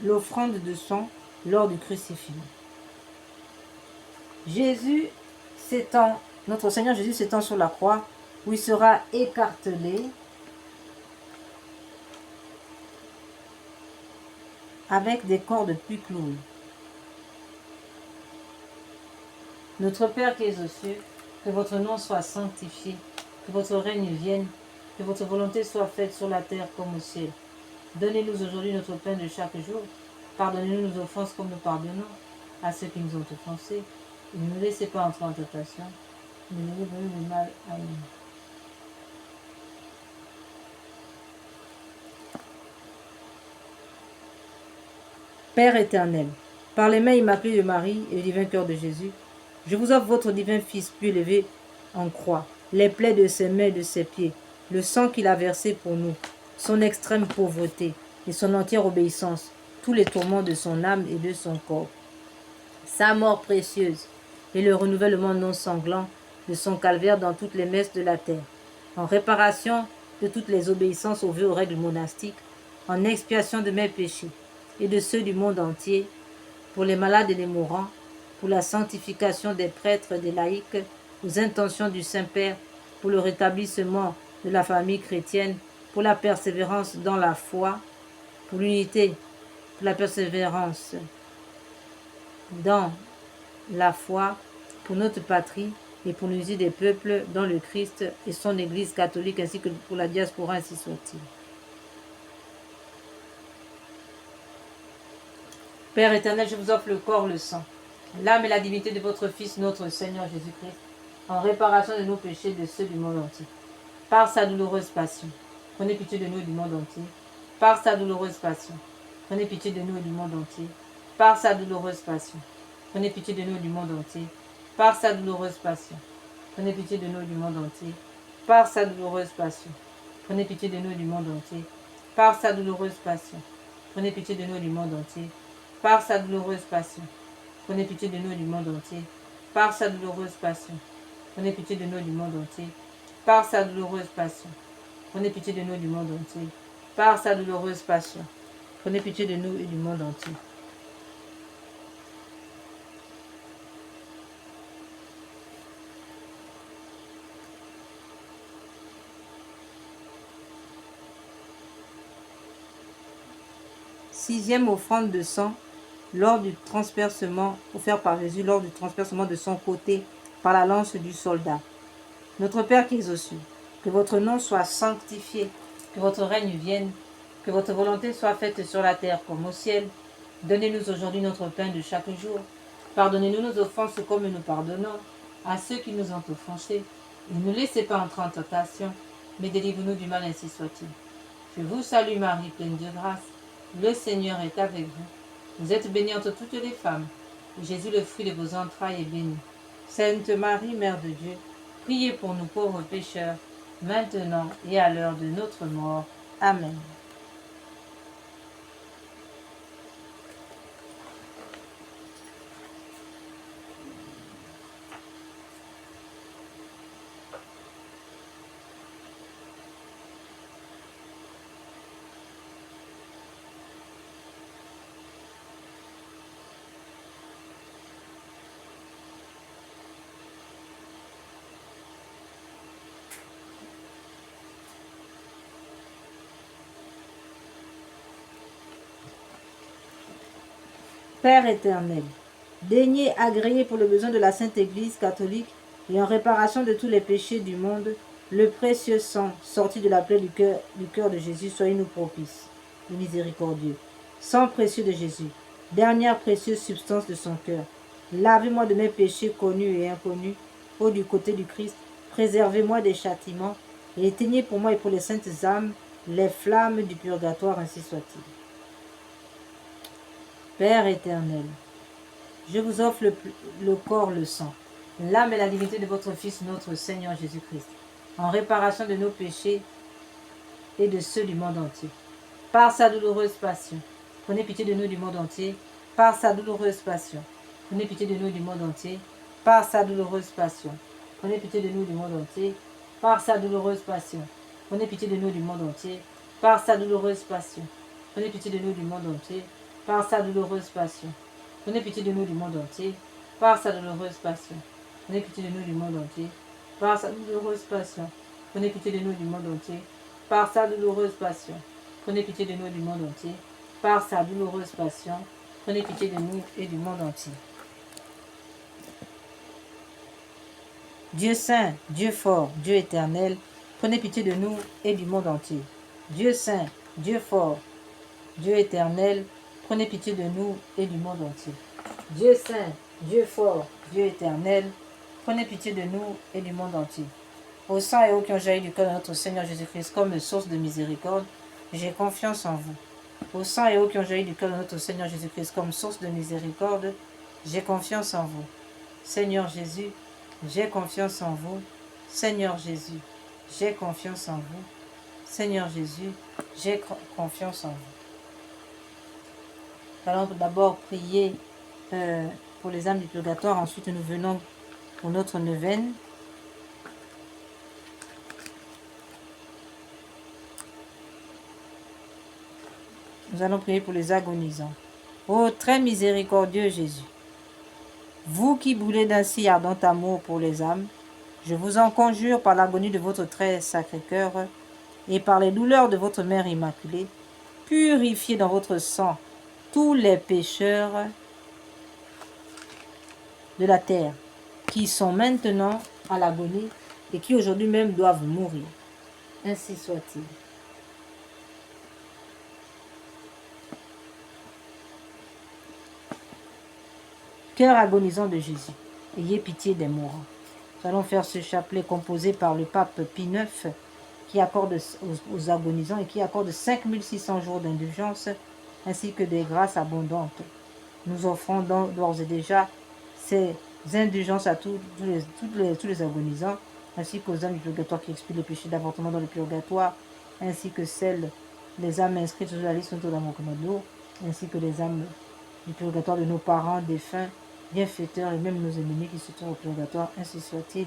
L'offrande de sang lors du crucifix. Jésus s'étend, notre Seigneur Jésus s'étend sur la croix, où il sera écartelé avec des cordes plus clouées. Notre Père qui es aux cieux, que votre nom soit sanctifié, que votre règne vienne, que votre volonté soit faite sur la terre comme au ciel. Donnez-nous aujourd'hui notre pain de chaque jour. Pardonnez-nous nos offenses comme nous pardonnons à ceux qui nous ont offensés. Et ne nous laissez pas entrer en tentation, mais nous délivrez du mal. Amen. Père éternel, par les mains immaculées de Marie et le divin cœur de Jésus, je vous offre votre divin Fils puis élevé en croix, les plaies de ses mains et de ses pieds, le sang qu'il a versé pour nous, son extrême pauvreté et son entière obéissance, tous les tourments de son âme et de son corps, sa mort précieuse et le renouvellement non sanglant de son calvaire dans toutes les messes de la terre, en réparation de toutes les obéissances aux vœux aux règles monastiques, en expiation de mes péchés et de ceux du monde entier, pour les malades et les mourants, pour la sanctification des prêtres et des laïcs, aux intentions du Saint-Père, pour le rétablissement de la famille chrétienne, pour la persévérance dans la foi, pour l'unité, pour la persévérance dans la foi, pour notre patrie et pour l'unité des peuples dans le Christ et son Église catholique, ainsi que pour la diaspora, ainsi soit-il. Père éternel, je vous offre le corps, le sang, l'âme et la divinité de votre Fils, notre Seigneur Jésus-Christ, en réparation de nos péchés et de ceux du monde entier. Par sa douloureuse passion, prenez pitié de nous et du monde entier. Par sa douloureuse passion, prenez pitié de nous et du monde entier. par sa douloureuse passion. Prenez pitié de nous du monde entier, par sa douloureuse passion. Prenez pitié de nous du monde entier, par sa douloureuse passion. Prenez pitié de nous du monde entier, par sa douloureuse passion. Prenez pitié de nous du monde entier, par sa douloureuse passion. Prenez pitié de nous du monde entier, par sa douloureuse passion. Prenez pitié de nous du monde entier, par sa douloureuse passion. Prenez pitié de nous du monde entier, par sa douloureuse passion. Prenez pitié de nous et du monde entier. Sixième offrande de sang, lors du transpercement, offert par Jésus lors du transpercement de son côté par la lance du soldat. Notre Père qui es aux cieux, que votre nom soit sanctifié, que votre règne vienne, que votre volonté soit faite sur la terre comme au ciel. Donnez-nous aujourd'hui notre pain de chaque jour. Pardonnez-nous nos offenses comme nous pardonnons à ceux qui nous ont offensés. Et ne nous laissez pas entrer en tentation, mais délivre-nous du mal, ainsi soit-il. Je vous salue Marie, pleine de grâce. Le Seigneur est avec vous. Vous êtes bénie entre toutes les femmes, et Jésus, le fruit de vos entrailles, est béni. Sainte Marie, Mère de Dieu, priez pour nous pauvres pécheurs, maintenant et à l'heure de notre mort. Amen. Père éternel, daignez agréer pour le besoin de la Sainte Église catholique et en réparation de tous les péchés du monde, le précieux sang sorti de la plaie du cœur de Jésus, soyez-nous propices et miséricordieux. Sang précieux de Jésus, dernière précieuse substance de son cœur, lavez-moi de mes péchés connus et inconnus, ô du côté du Christ, préservez-moi des châtiments et éteignez pour moi et pour les saintes âmes les flammes du purgatoire, ainsi soit-il. Père éternel, je vous offre le corps, le sang, l'âme et la divinité de votre Fils, notre Seigneur Jésus-Christ, en réparation de nos péchés et de ceux du monde entier. Par sa douloureuse passion, prenez pitié de nous du monde entier. Par sa douloureuse passion, prenez pitié de nous du monde entier. Par sa douloureuse passion, prenez pitié de nous du monde entier. Par sa douloureuse passion, prenez pitié de nous du monde entier. Par sa douloureuse passion, prenez pitié de nous du monde entier. Par sa douloureuse passion, prenez pitié de nous du monde entier. Par sa douloureuse passion, prenez pitié de nous du monde entier. Par sa douloureuse passion, prenez pitié de nous du monde entier. Par sa douloureuse passion, prenez pitié de nous du monde entier. Par sa douloureuse passion, prenez pitié de nous et du monde entier. Dieu saint, Dieu fort, Dieu éternel, prenez pitié de nous et du monde entier. Dieu saint, Dieu fort, Dieu éternel, prenez pitié de nous et du monde entier. Dieu saint, Dieu fort, Dieu éternel, prenez pitié de nous et du monde entier. Au sang et eau qui ont jailli du cœur de notre Seigneur Jésus-Christ comme source de miséricorde, j'ai confiance en vous. Au sang et eau qui ont jailli du cœur de notre Seigneur Jésus-Christ comme source de miséricorde, j'ai confiance en vous. Seigneur Jésus, j'ai confiance en vous. Seigneur Jésus, j'ai confiance en vous. Seigneur Jésus, j'ai confiance en vous. Nous allons d'abord prier pour les âmes du purgatoire. Ensuite, nous venons pour notre neuvaine. Nous allons prier pour les agonisants. Ô très miséricordieux Jésus, vous qui brûlez d'un si ardent amour pour les âmes, je vous en conjure par l'agonie de votre très sacré cœur et par les douleurs de votre Mère Immaculée, purifiez dans votre sang tous les pécheurs de la terre qui sont maintenant à l'agonie et qui aujourd'hui même doivent mourir. Ainsi soit-il. Cœur agonisant de Jésus, ayez pitié des mourants. Nous allons faire ce chapelet composé par le pape Pie IX qui accorde aux agonisants et qui accorde 5600 jours d'indulgence ainsi que des grâces abondantes. nous offrons d'ores et déjà ces indulgences à tous les agonisants, ainsi qu'aux âmes du purgatoire qui expient les péchés d'avortement dans le purgatoire, ainsi que les âmes inscrites sur la liste de l'amour commando, ainsi que les âmes du purgatoire de nos parents, défunts, bienfaiteurs et même nos ennemis qui se trouvent au purgatoire, ainsi soit-il.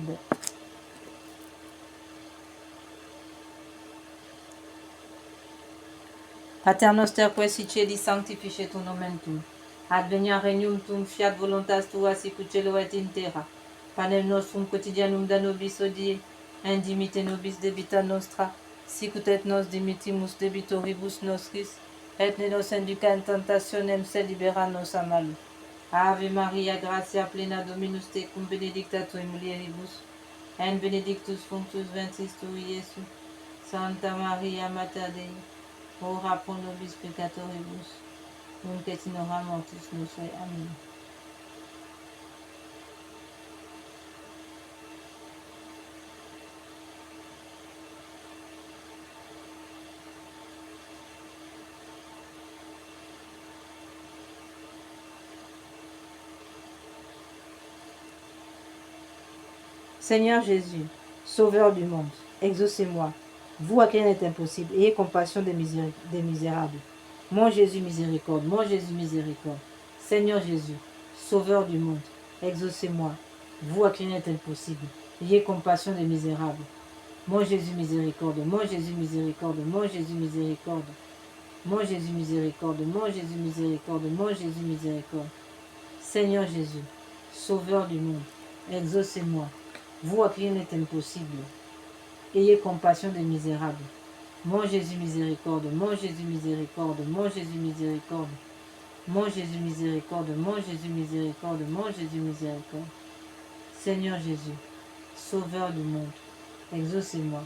Pater noster quae si celi sanctificetur nomen tuum. Adveniat regnum tuum, fiat voluntas tua sicut cielo et in terra. Panem nostrum quotidianum da nobis hodie, indimite nobis debita nostra, sicut et nos dimitimus debitoribus nostris, et ne nos induca in tentationem, sed libera nos a malo. Ave Maria, gratia plena Dominus tecum, benedicta tui mulieribus, et benedictus fructus ventris tui, Iesus. Santa Maria, Mater Dei, ora pro nobis peccatoribus, nunc et in hora mortis nostre. Amen. Seigneur Jésus, Sauveur du monde, exaucez-moi. Vous à qui rien n'est impossible, ayez compassion des misérables. Mon Jésus miséricorde, mon Jésus miséricorde. Seigneur Jésus, Sauveur du monde, exaucez-moi. Vous à qui rien n'est impossible, ayez compassion des misérables. Mon Jésus miséricorde, mon Jésus miséricorde, mon Jésus miséricorde. Mon Jésus miséricorde, mon Jésus miséricorde, mon Jésus miséricorde. Seigneur Jésus, Sauveur du monde, exaucez-moi. Vous à qui rien n'est impossible, ayez compassion des misérables. Mon Jésus miséricorde, mon Jésus miséricorde, mon Jésus miséricorde. Mon Jésus miséricorde, mon Jésus miséricorde, mon Jésus miséricorde. Seigneur Jésus, Sauveur du monde, exaucez-moi.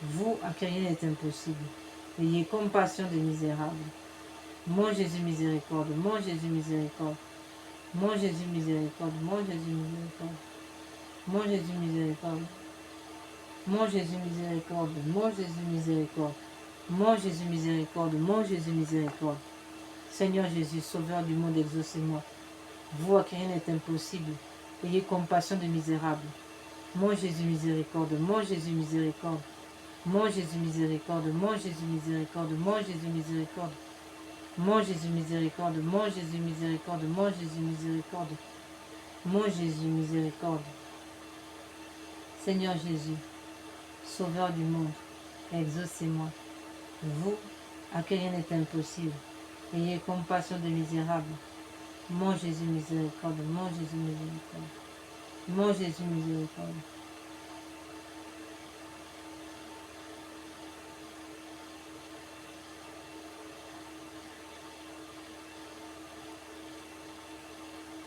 Vous à qui rien n'est impossible, ayez compassion des misérables. Mon Jésus miséricorde, mon Jésus miséricorde. Mon Jésus miséricorde, mon Jésus miséricorde. Mon Jésus miséricorde. Mon Jésus miséricorde, mon Jésus miséricorde. Mon Jésus miséricorde, mon Jésus miséricorde. Seigneur Jésus, Sauveur du monde, exaucez-moi. Vous à qui rien n'est impossible, ayez compassion des misérables. Mon Jésus miséricorde, mon Jésus miséricorde. Mon Jésus miséricorde, mon Jésus miséricorde, mon Jésus miséricorde. Mon Jésus miséricorde, mon Jésus miséricorde, mon Jésus miséricorde. Mon Jésus miséricorde. Seigneur Jésus, Sauveur du monde, exaucez-moi. Vous, à qui rien n'est impossible, ayez compassion des misérables. Mon Jésus miséricorde, mon Jésus miséricorde. Mon Jésus miséricorde.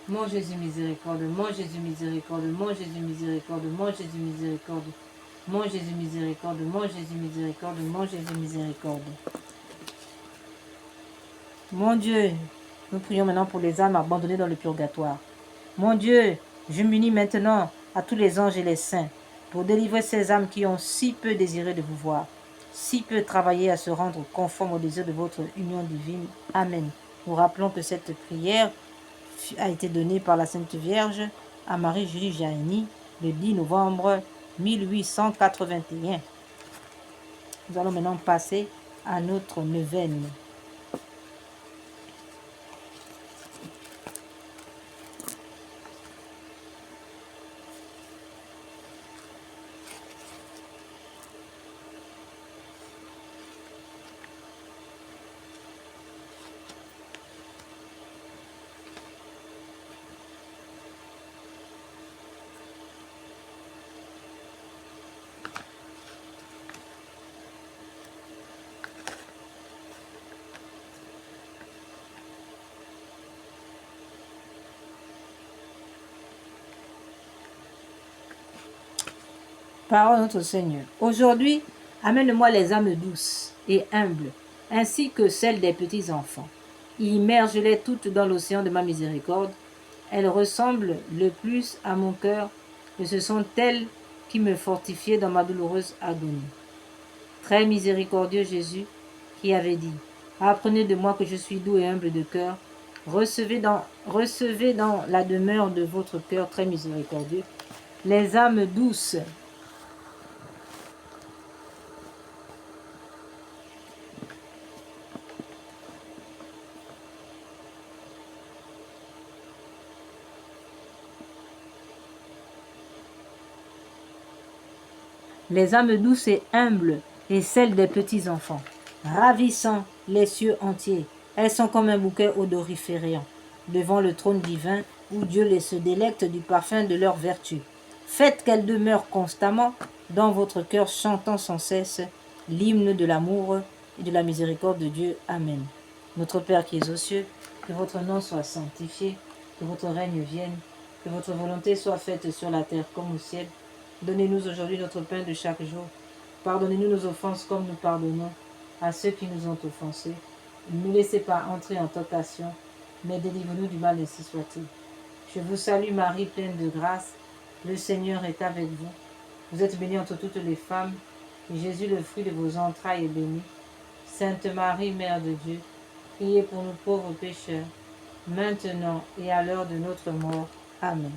Mon Jésus miséricorde, mon Jésus miséricorde, mon Jésus miséricorde, mon Jésus miséricorde. Mon Jésus miséricorde, mon Jésus miséricorde, mon Jésus miséricorde. Mon Dieu, nous prions maintenant pour les âmes abandonnées dans le purgatoire. Mon Dieu, je m'unis maintenant à tous les anges et les saints pour délivrer ces âmes qui ont si peu désiré de vous voir, si peu travaillé à se rendre conforme au désir de votre union divine. Amen. Nous rappelons que cette prière a été donnée par la Sainte Vierge à Marie-Julie Jaini le 10 novembre 1881. Nous allons maintenant passer à notre neuvaine. Parole notre Seigneur. Aujourd'hui, amène-moi les âmes douces et humbles, ainsi que celles des petits enfants. Immerge-les toutes dans l'océan de ma miséricorde. Elles ressemblent le plus à mon cœur, et ce sont elles qui me fortifiaient dans ma douloureuse agonie. Très miséricordieux Jésus, qui avait dit « Apprenez de moi que je suis doux et humble de cœur, recevez dans la demeure de votre cœur très miséricordieux les âmes douces. Les âmes douces et humbles et celles des petits enfants. Ravissant les cieux entiers, elles sont comme un bouquet odoriférant devant le trône divin où Dieu les se délecte du parfum de leur vertu. Faites qu'elles demeurent constamment dans votre cœur, chantant sans cesse l'hymne de l'amour et de la miséricorde de Dieu. Amen. Notre Père qui es aux cieux, que votre nom soit sanctifié, que votre règne vienne, que votre volonté soit faite sur la terre comme au ciel. Donnez-nous aujourd'hui notre pain de chaque jour. Pardonnez-nous nos offenses comme nous pardonnons à ceux qui nous ont offensés. Ne nous laissez pas entrer en tentation, mais délivrez-nous du mal, ainsi soit-il. Je vous salue Marie, pleine de grâce. Le Seigneur est avec vous. Vous êtes bénie entre toutes les femmes, et Jésus, le fruit de vos entrailles, est béni. Sainte Marie, Mère de Dieu, priez pour nous pauvres pécheurs, maintenant et à l'heure de notre mort. Amen.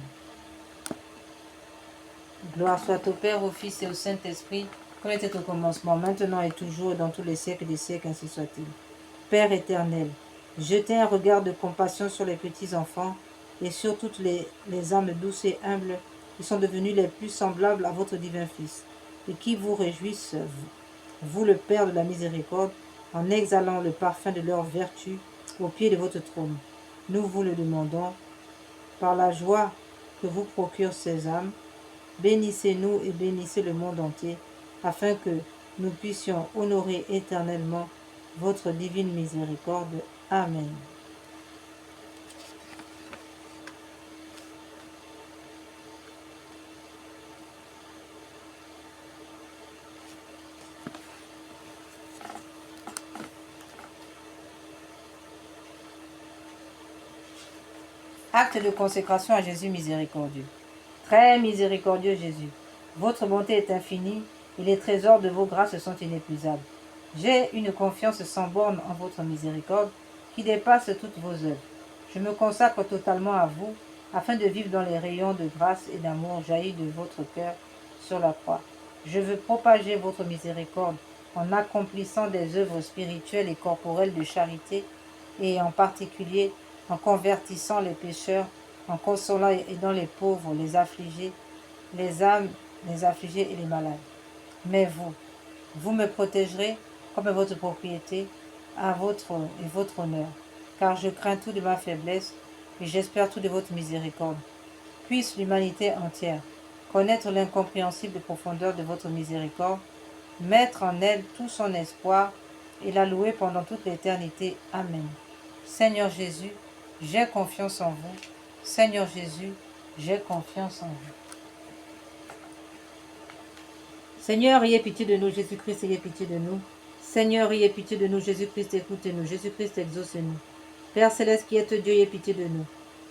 Gloire soit au Père, au Fils et au Saint-Esprit, comme était au commencement, maintenant et toujours, et dans tous les siècles des siècles, ainsi soit-il. Père éternel, jetez un regard de compassion sur les petits enfants et sur toutes les âmes douces et humbles qui sont devenues les plus semblables à votre divin Fils, et qui vous réjouissent, vous le Père de la miséricorde, en exhalant le parfum de leur vertu au pied de votre trône. Nous vous le demandons, par la joie que vous procurent ces âmes, bénissez-nous et bénissez le monde entier, afin que nous puissions honorer éternellement votre divine miséricorde. Amen. Acte de consécration à Jésus miséricordieux. Très miséricordieux Jésus, votre bonté est infinie et les trésors de vos grâces sont inépuisables. J'ai une confiance sans borne en votre miséricorde qui dépasse toutes vos œuvres. Je me consacre totalement à vous afin de vivre dans les rayons de grâce et d'amour jaillis de votre cœur sur la croix. Je veux propager votre miséricorde en accomplissant des œuvres spirituelles et corporelles de charité et en particulier en convertissant les pécheurs, en consolant et aidant les pauvres, les affligés, les âmes, les affligés et les malades. Mais vous me protégerez comme votre propriété à votre honneur, car je crains tout de ma faiblesse et j'espère tout de votre miséricorde. Puisse l'humanité entière connaître l'incompréhensible profondeur de votre miséricorde, mettre en elle tout son espoir et la louer pendant toute l'éternité. Amen. Seigneur Jésus, j'ai confiance en vous. Seigneur Jésus, j'ai confiance en vous. Seigneur, ayez pitié de nous. Jésus-Christ, ayez pitié de nous. Seigneur, ayez pitié de nous. Jésus-Christ, écoutez-nous. Jésus-Christ, exaucez-nous. Père céleste qui êtes Dieu, ayez pitié de nous.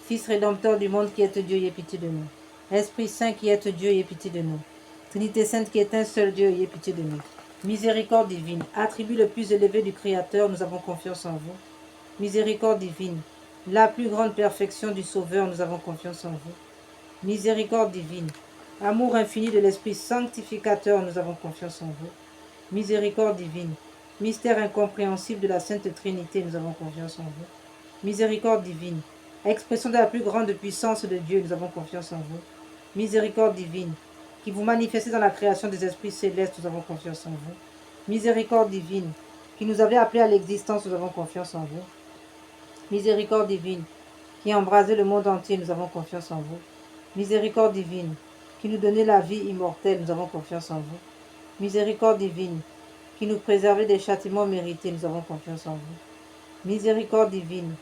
Fils rédempteur du monde qui êtes Dieu, ayez pitié de nous. Esprit Saint qui êtes Dieu, ayez pitié de nous. Trinité Sainte qui est un seul Dieu, ayez pitié de nous. Miséricorde divine, attribut le plus élevé du Créateur, nous avons confiance en vous. Miséricorde divine, la plus grande perfection du Sauveur, nous avons confiance en vous. Miséricorde divine, amour infini de l'Esprit sanctificateur, nous avons confiance en vous. Miséricorde divine, mystère incompréhensible de la Sainte Trinité, nous avons confiance en vous. Miséricorde divine, expression de la plus grande puissance de Dieu, nous avons confiance en vous. Miséricorde divine, qui vous manifestez dans la création des esprits célestes, nous avons confiance en vous. Miséricorde divine, qui nous avez appelés à l'existence, nous avons confiance en vous. Miséricorde divine, qui embrasez le monde entier, nous avons confiance en vous. Miséricorde divine, qui nous donnez la vie immortelle, nous avons confiance en vous. Miséricorde divine, qui nous préservez des châtiments mérités, nous avons confiance en vous. Miséricorde divine,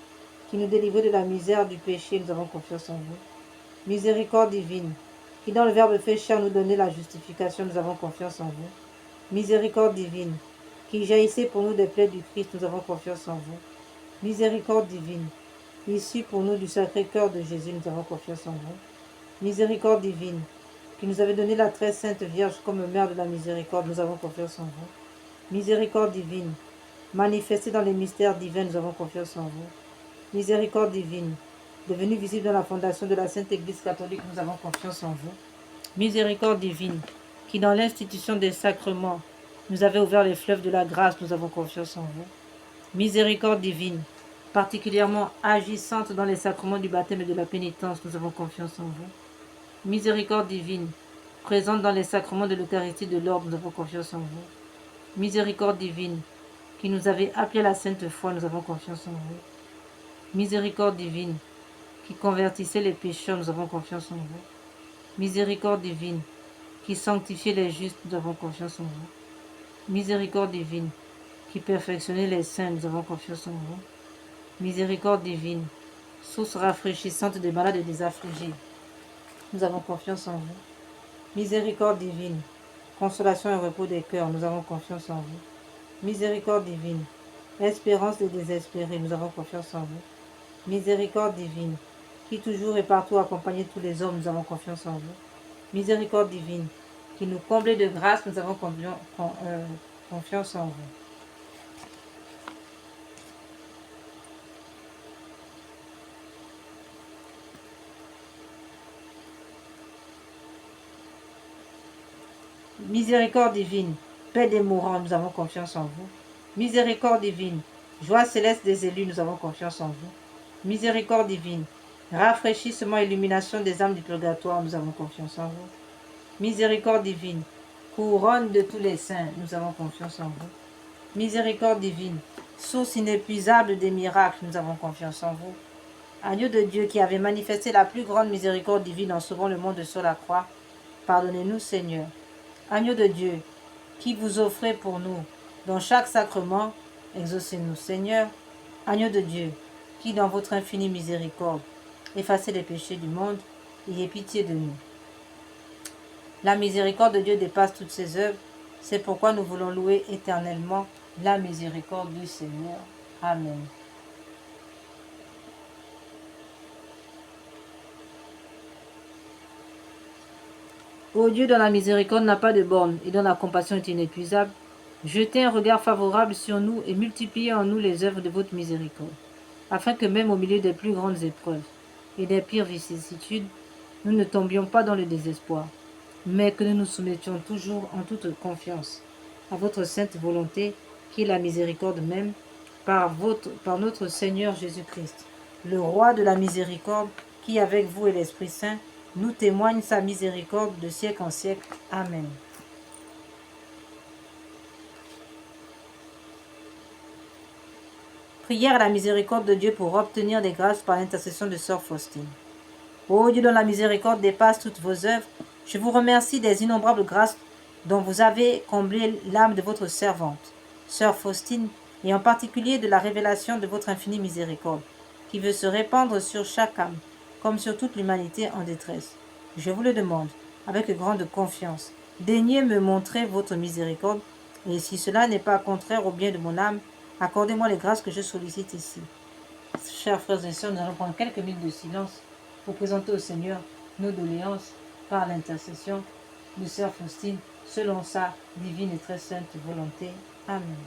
qui nous délivrez de la misère du péché, nous avons confiance en vous. Miséricorde divine, qui dans le Verbe fait chair nous donnez la justification, nous avons confiance en vous. Miséricorde divine, qui jaillissez pour nous des plaies du Christ, nous avons confiance en vous. Miséricorde divine, issue pour nous du Sacré-Cœur de Jésus, nous avons confiance en vous. Miséricorde divine, qui nous avez donné la très sainte Vierge comme mère de la miséricorde, nous avons confiance en vous. Miséricorde divine, manifestée dans les mystères divins, nous avons confiance en vous. Miséricorde divine, devenue visible dans la fondation de la Sainte Église catholique, nous avons confiance en vous. Miséricorde divine, qui dans l'institution des sacrements nous avez ouvert les fleuves de la grâce, nous avons confiance en vous. Miséricorde divine, particulièrement agissante dans les sacrements du baptême et de la pénitence, nous avons confiance en vous. Miséricorde divine, présente dans les sacrements de l'Eucharistie de l'ordre, nous avons confiance en vous. Miséricorde divine, qui nous avez appelé à la sainte foi, nous avons confiance en vous. Miséricorde divine, qui convertissait les pécheurs, nous avons confiance en vous. Miséricorde divine, qui sanctifiait les justes, nous avons confiance en vous. Miséricorde divine, qui perfectionnait les saints, nous avons confiance en vous. Miséricorde divine, source rafraîchissante des malades et des affligés, nous avons confiance en vous. Miséricorde divine, consolation et repos des cœurs, nous avons confiance en vous. Miséricorde divine, espérance des désespérés, nous avons confiance en vous. Miséricorde divine, qui toujours et partout accompagnez tous les hommes, nous avons confiance en vous. Miséricorde divine, qui nous comblez de grâce, nous avons confiance en vous. Miséricorde divine, paix des mourants, nous avons confiance en vous. Miséricorde divine, joie céleste des élus, nous avons confiance en vous. Miséricorde divine, rafraîchissement et illumination des âmes du purgatoire, nous avons confiance en vous. Miséricorde divine, couronne de tous les saints, nous avons confiance en vous. Miséricorde divine, source inépuisable des miracles, nous avons confiance en vous. Agneau de Dieu qui avait manifesté la plus grande miséricorde divine en sauvant le monde sur la croix, pardonnez-nous Seigneur. Agneau de Dieu, qui vous offrez pour nous dans chaque sacrement, exaucez-nous Seigneur. Agneau de Dieu, qui dans votre infinie miséricorde effacez les péchés du monde, ayez pitié de nous. La miséricorde de Dieu dépasse toutes ses œuvres, c'est pourquoi nous voulons louer éternellement la miséricorde du Seigneur. Amen. Ô Dieu dont la miséricorde n'a pas de borne et dont la compassion est inépuisable, jetez un regard favorable sur nous et multipliez en nous les œuvres de votre miséricorde, afin que même au milieu des plus grandes épreuves et des pires vicissitudes, nous ne tombions pas dans le désespoir, mais que nous nous soumettions toujours en toute confiance à votre sainte volonté, qui est la miséricorde même, par notre Seigneur Jésus-Christ, le roi de la miséricorde, qui avec vous et l'Esprit Saint nous témoigne sa miséricorde de siècle en siècle. Amen. Prière à la miséricorde de Dieu pour obtenir des grâces par l'intercession de Sœur Faustine. Ô Dieu dont la miséricorde dépasse toutes vos œuvres, je vous remercie des innombrables grâces dont vous avez comblé l'âme de votre servante, Sœur Faustine, et en particulier de la révélation de votre infinie miséricorde, qui veut se répandre sur chaque âme, comme sur toute l'humanité en détresse. Je vous le demande, avec grande confiance, daignez me montrer votre miséricorde, et si cela n'est pas contraire au bien de mon âme, accordez-moi les grâces que je sollicite ici. Chers frères et sœurs, nous allons prendre quelques minutes de silence pour présenter au Seigneur nos doléances par l'intercession de Sœur Faustine, selon sa divine et très sainte volonté. Amen.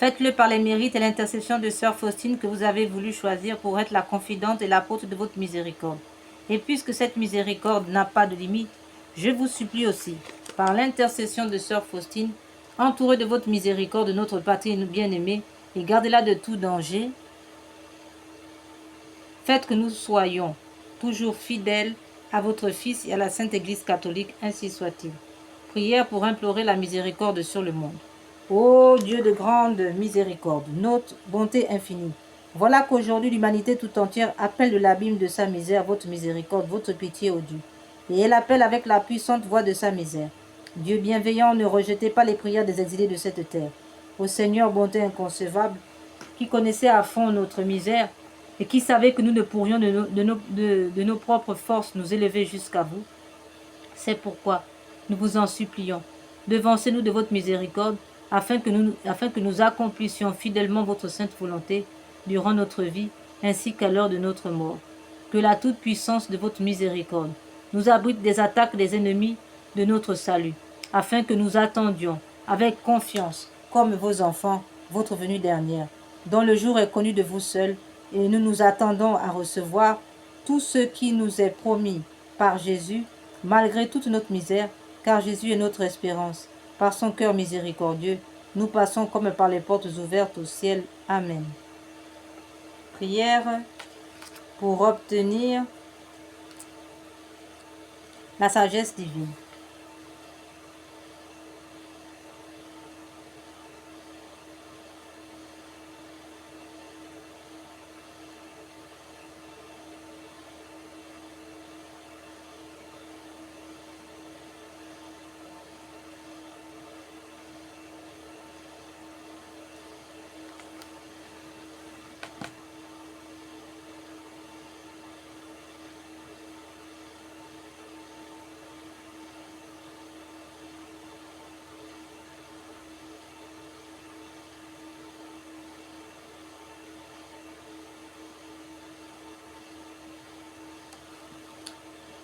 Faites-le par les mérites et l'intercession de sœur Faustine que vous avez voulu choisir pour être la confidente et l'apôtre de votre miséricorde. Et puisque cette miséricorde n'a pas de limite, je vous supplie aussi, par l'intercession de sœur Faustine, entourée de votre miséricorde, de notre patrie bien-aimée, et gardez-la de tout danger. Faites que nous soyons toujours fidèles à votre Fils et à la Sainte Église catholique, ainsi soit-il. Prière pour implorer la miséricorde sur le monde. Ô Dieu de grande miséricorde, notre bonté infinie, voilà qu'aujourd'hui l'humanité tout entière appelle de l'abîme de sa misère votre miséricorde, votre pitié, ô Dieu. Et elle appelle avec la puissante voix de sa misère. Dieu bienveillant, ne rejetez pas les prières des exilés de cette terre. Ô Seigneur, bonté inconcevable, qui connaissait à fond notre misère et qui savait que nous ne pourrions de nos propres forces nous élever jusqu'à vous, c'est pourquoi nous vous en supplions. Devancez-nous de votre miséricorde afin que nous accomplissions fidèlement votre sainte volonté durant notre vie ainsi qu'à l'heure de notre mort. Que la toute-puissance de votre miséricorde nous abrite des attaques des ennemis de notre salut, afin que nous attendions avec confiance, comme vos enfants, votre venue dernière, dont le jour est connu de vous seuls, et nous nous attendons à recevoir tout ce qui nous est promis par Jésus, malgré toute notre misère, car Jésus est notre espérance. Par son cœur miséricordieux, nous passons comme par les portes ouvertes au ciel. Amen. Prière pour obtenir la sagesse divine.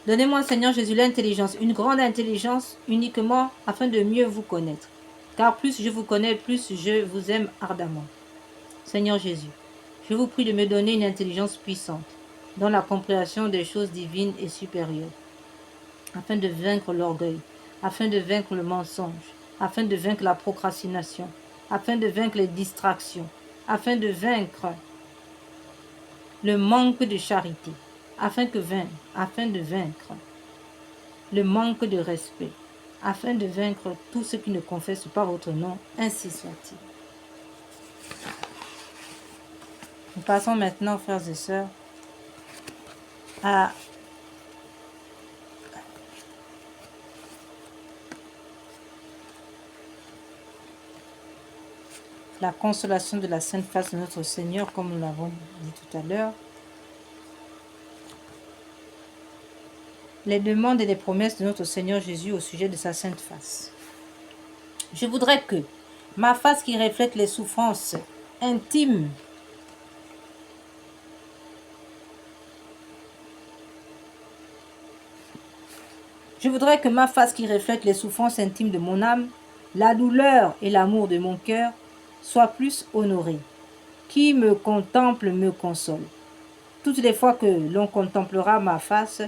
Donnez-moi, Seigneur Jésus, l'intelligence, une grande intelligence uniquement afin de mieux vous connaître. Car plus je vous connais, plus je vous aime ardemment. Seigneur Jésus, je vous prie de me donner une intelligence puissante dans la compréhension des choses divines et supérieures, afin de vaincre l'orgueil, afin de vaincre le mensonge, afin de vaincre la procrastination, afin de vaincre les distractions, afin de vaincre le manque de charité, afin de vaincre le manque de respect, afin de vaincre tout ce qui ne confesse pas votre nom, ainsi soit-il. Nous passons maintenant, frères et sœurs, à la consolation de la Sainte Face de notre Seigneur, comme nous l'avons dit tout à l'heure. Les demandes et les promesses de notre Seigneur Jésus au sujet de sa Sainte Face. Je voudrais que ma face qui reflète les souffrances intimes de mon âme, la douleur et l'amour de mon cœur soient plus honorés. Qui me contemple me console. Toutes les fois que l'on contemplera ma face,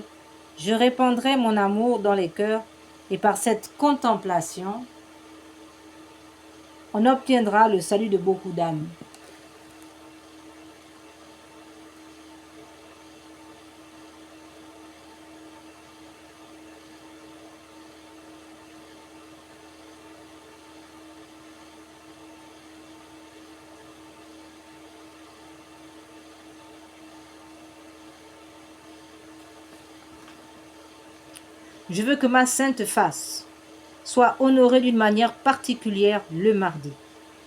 je répandrai mon amour dans les cœurs, et par cette contemplation, on obtiendra le salut de beaucoup d'âmes. Je veux que ma sainte face soit honorée d'une manière particulière le mardi.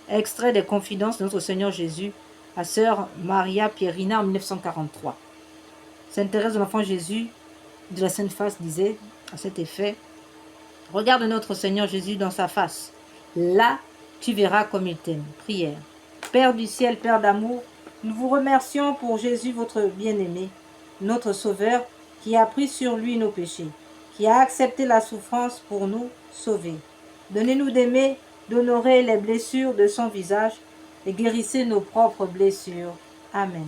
Extrait des Confidences de notre Seigneur Jésus à sœur Maria Pierina en 1943. Sainte Thérèse de l'Enfant Jésus de la Sainte Face disait à cet effet: regarde notre Seigneur Jésus dans sa face. Là, tu verras comme il t'aime. Prière. Père du ciel, Père d'amour, nous vous remercions pour Jésus, votre bien-aimé, notre Sauveur, qui a pris sur lui nos péchés, qui a accepté la souffrance pour nous sauver. Donnez-nous d'aimer, d'honorer les blessures de son visage, et guérissez nos propres blessures. Amen.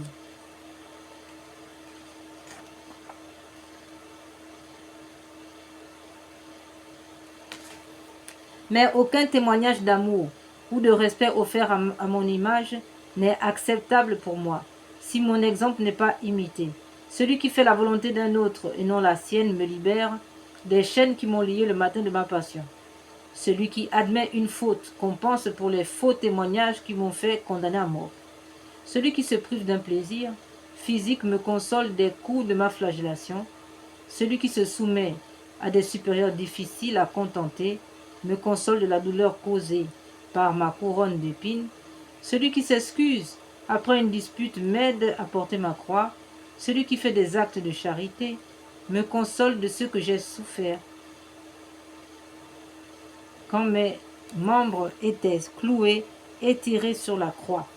Mais aucun témoignage d'amour ou de respect offert à mon image n'est acceptable pour moi, si mon exemple n'est pas imité. Celui qui fait la volonté d'un autre et non la sienne me libère des chaînes qui m'ont lié le matin de ma passion. Celui qui admet une faute compense pour les faux témoignages qui m'ont fait condamner à mort. Celui qui se prive d'un plaisir physique me console des coups de ma flagellation. Celui qui se soumet à des supérieurs difficiles à contenter me console de la douleur causée par ma couronne d'épines. Celui qui s'excuse après une dispute m'aide à porter ma croix. Celui qui fait des actes de charité me console de ce que j'ai souffert. Quand mes membres étaient cloués et tirés sur la croix.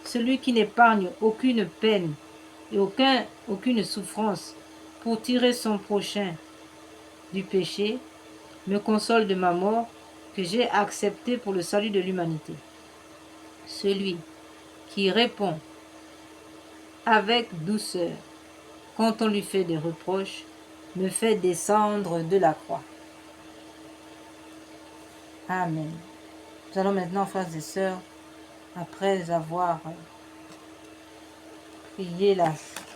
Celui qui n'épargne aucune peine et aucune souffrance pour tirer son prochain du péché, me console de ma mort que j'ai acceptée pour le salut de l'humanité. Celui qui répond avec douceur quand on lui fait des reproches, me fait descendre de la croix. Amen. Nous allons maintenant, frères et sœurs, après avoir prié,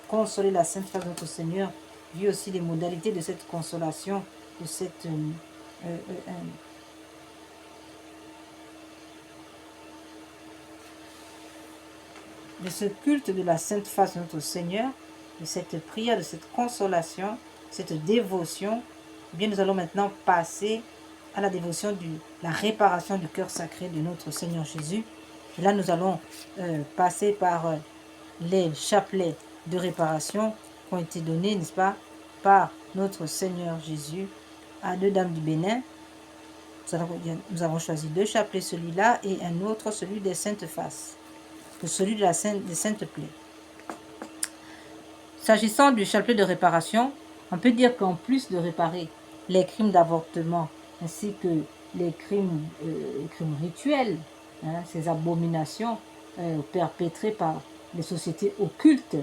consolé la Sainte Face de notre Seigneur, vu aussi les modalités de cette consolation, de ce culte de la Sainte Face de notre Seigneur, de cette prière, de cette consolation, cette dévotion. Eh bien, nous allons maintenant passer à la dévotion de la réparation du cœur sacré de notre Seigneur Jésus. Et là, nous allons passer par les chapelets de réparation qui ont été donnés, n'est-ce pas, par notre Seigneur Jésus à deux dames du Bénin. Nous avons choisi deux chapelets, celui-là et un autre, celui des Saintes Faces, celui des Saintes Plaies. S'agissant du chapelet de réparation, on peut dire qu'en plus de réparer les crimes d'avortement ainsi que les crimes rituels, ces abominations perpétrées par les sociétés occultes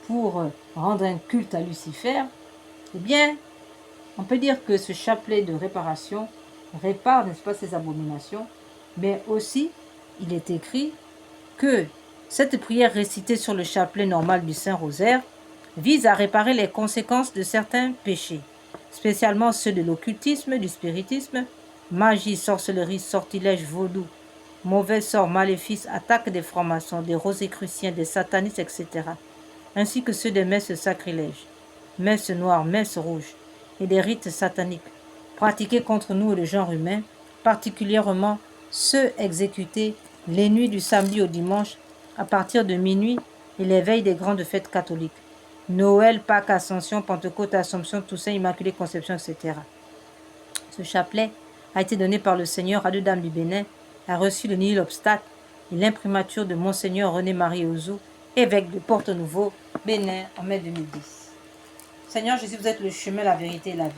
pour rendre un culte à Lucifer, eh bien, on peut dire que ce chapelet de réparation répare, n'est-ce pas, ces abominations, mais aussi, il est écrit que cette prière récitée sur le chapelet normal du Saint-Rosaire vise à réparer les conséquences de certains péchés, spécialement ceux de l'occultisme, du spiritisme, magie, sorcellerie, sortilège, vaudou, mauvais sort, maléfices, attaques des francs-maçons, des rosicruciens, des satanistes, etc., ainsi que ceux des messes sacrilèges, messes noires, messes rouges, et des rites sataniques, pratiqués contre nous et le genre humain, particulièrement ceux exécutés les nuits du samedi au dimanche à partir de minuit et les veilles des grandes fêtes catholiques, Noël, Pâques, Ascension, Pentecôte, Assomption, Toussaint, Immaculée Conception, etc. Ce chapelet a été donné par le Seigneur à deux dames du Bénin, a reçu le nihil obstacle et l'imprimature de Monseigneur René-Marie Ouzou, évêque de Porto-Nouveau, Bénin, en mai 2010. Seigneur Jésus, vous êtes le chemin, la vérité et la vie.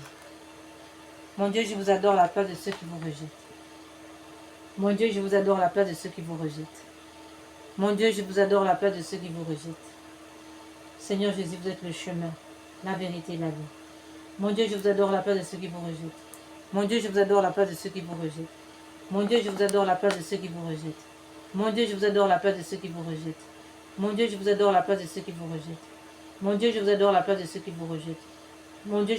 Mon Dieu, je vous adore à la place de ceux qui vous rejettent. Mon Dieu, je vous adore à la place de ceux qui vous rejettent. Mon Dieu, je vous adore à la place de ceux qui vous rejettent. Seigneur Jésus, vous êtes le chemin, la vérité et la vie. Mon Dieu, je vous adore à la place de ceux qui vous rejettent. Mon Dieu, je vous adore à la place de ceux qui vous rejettent. Mon Dieu, je vous adore à la place de ceux qui vous rejettent. Mon Dieu, je vous adore à la place de ceux qui vous rejettent. Mon Dieu, je vous adore à la place de ceux qui vous rejettent. Mon Dieu, je vous adore à la place de ceux qui vous rejettent.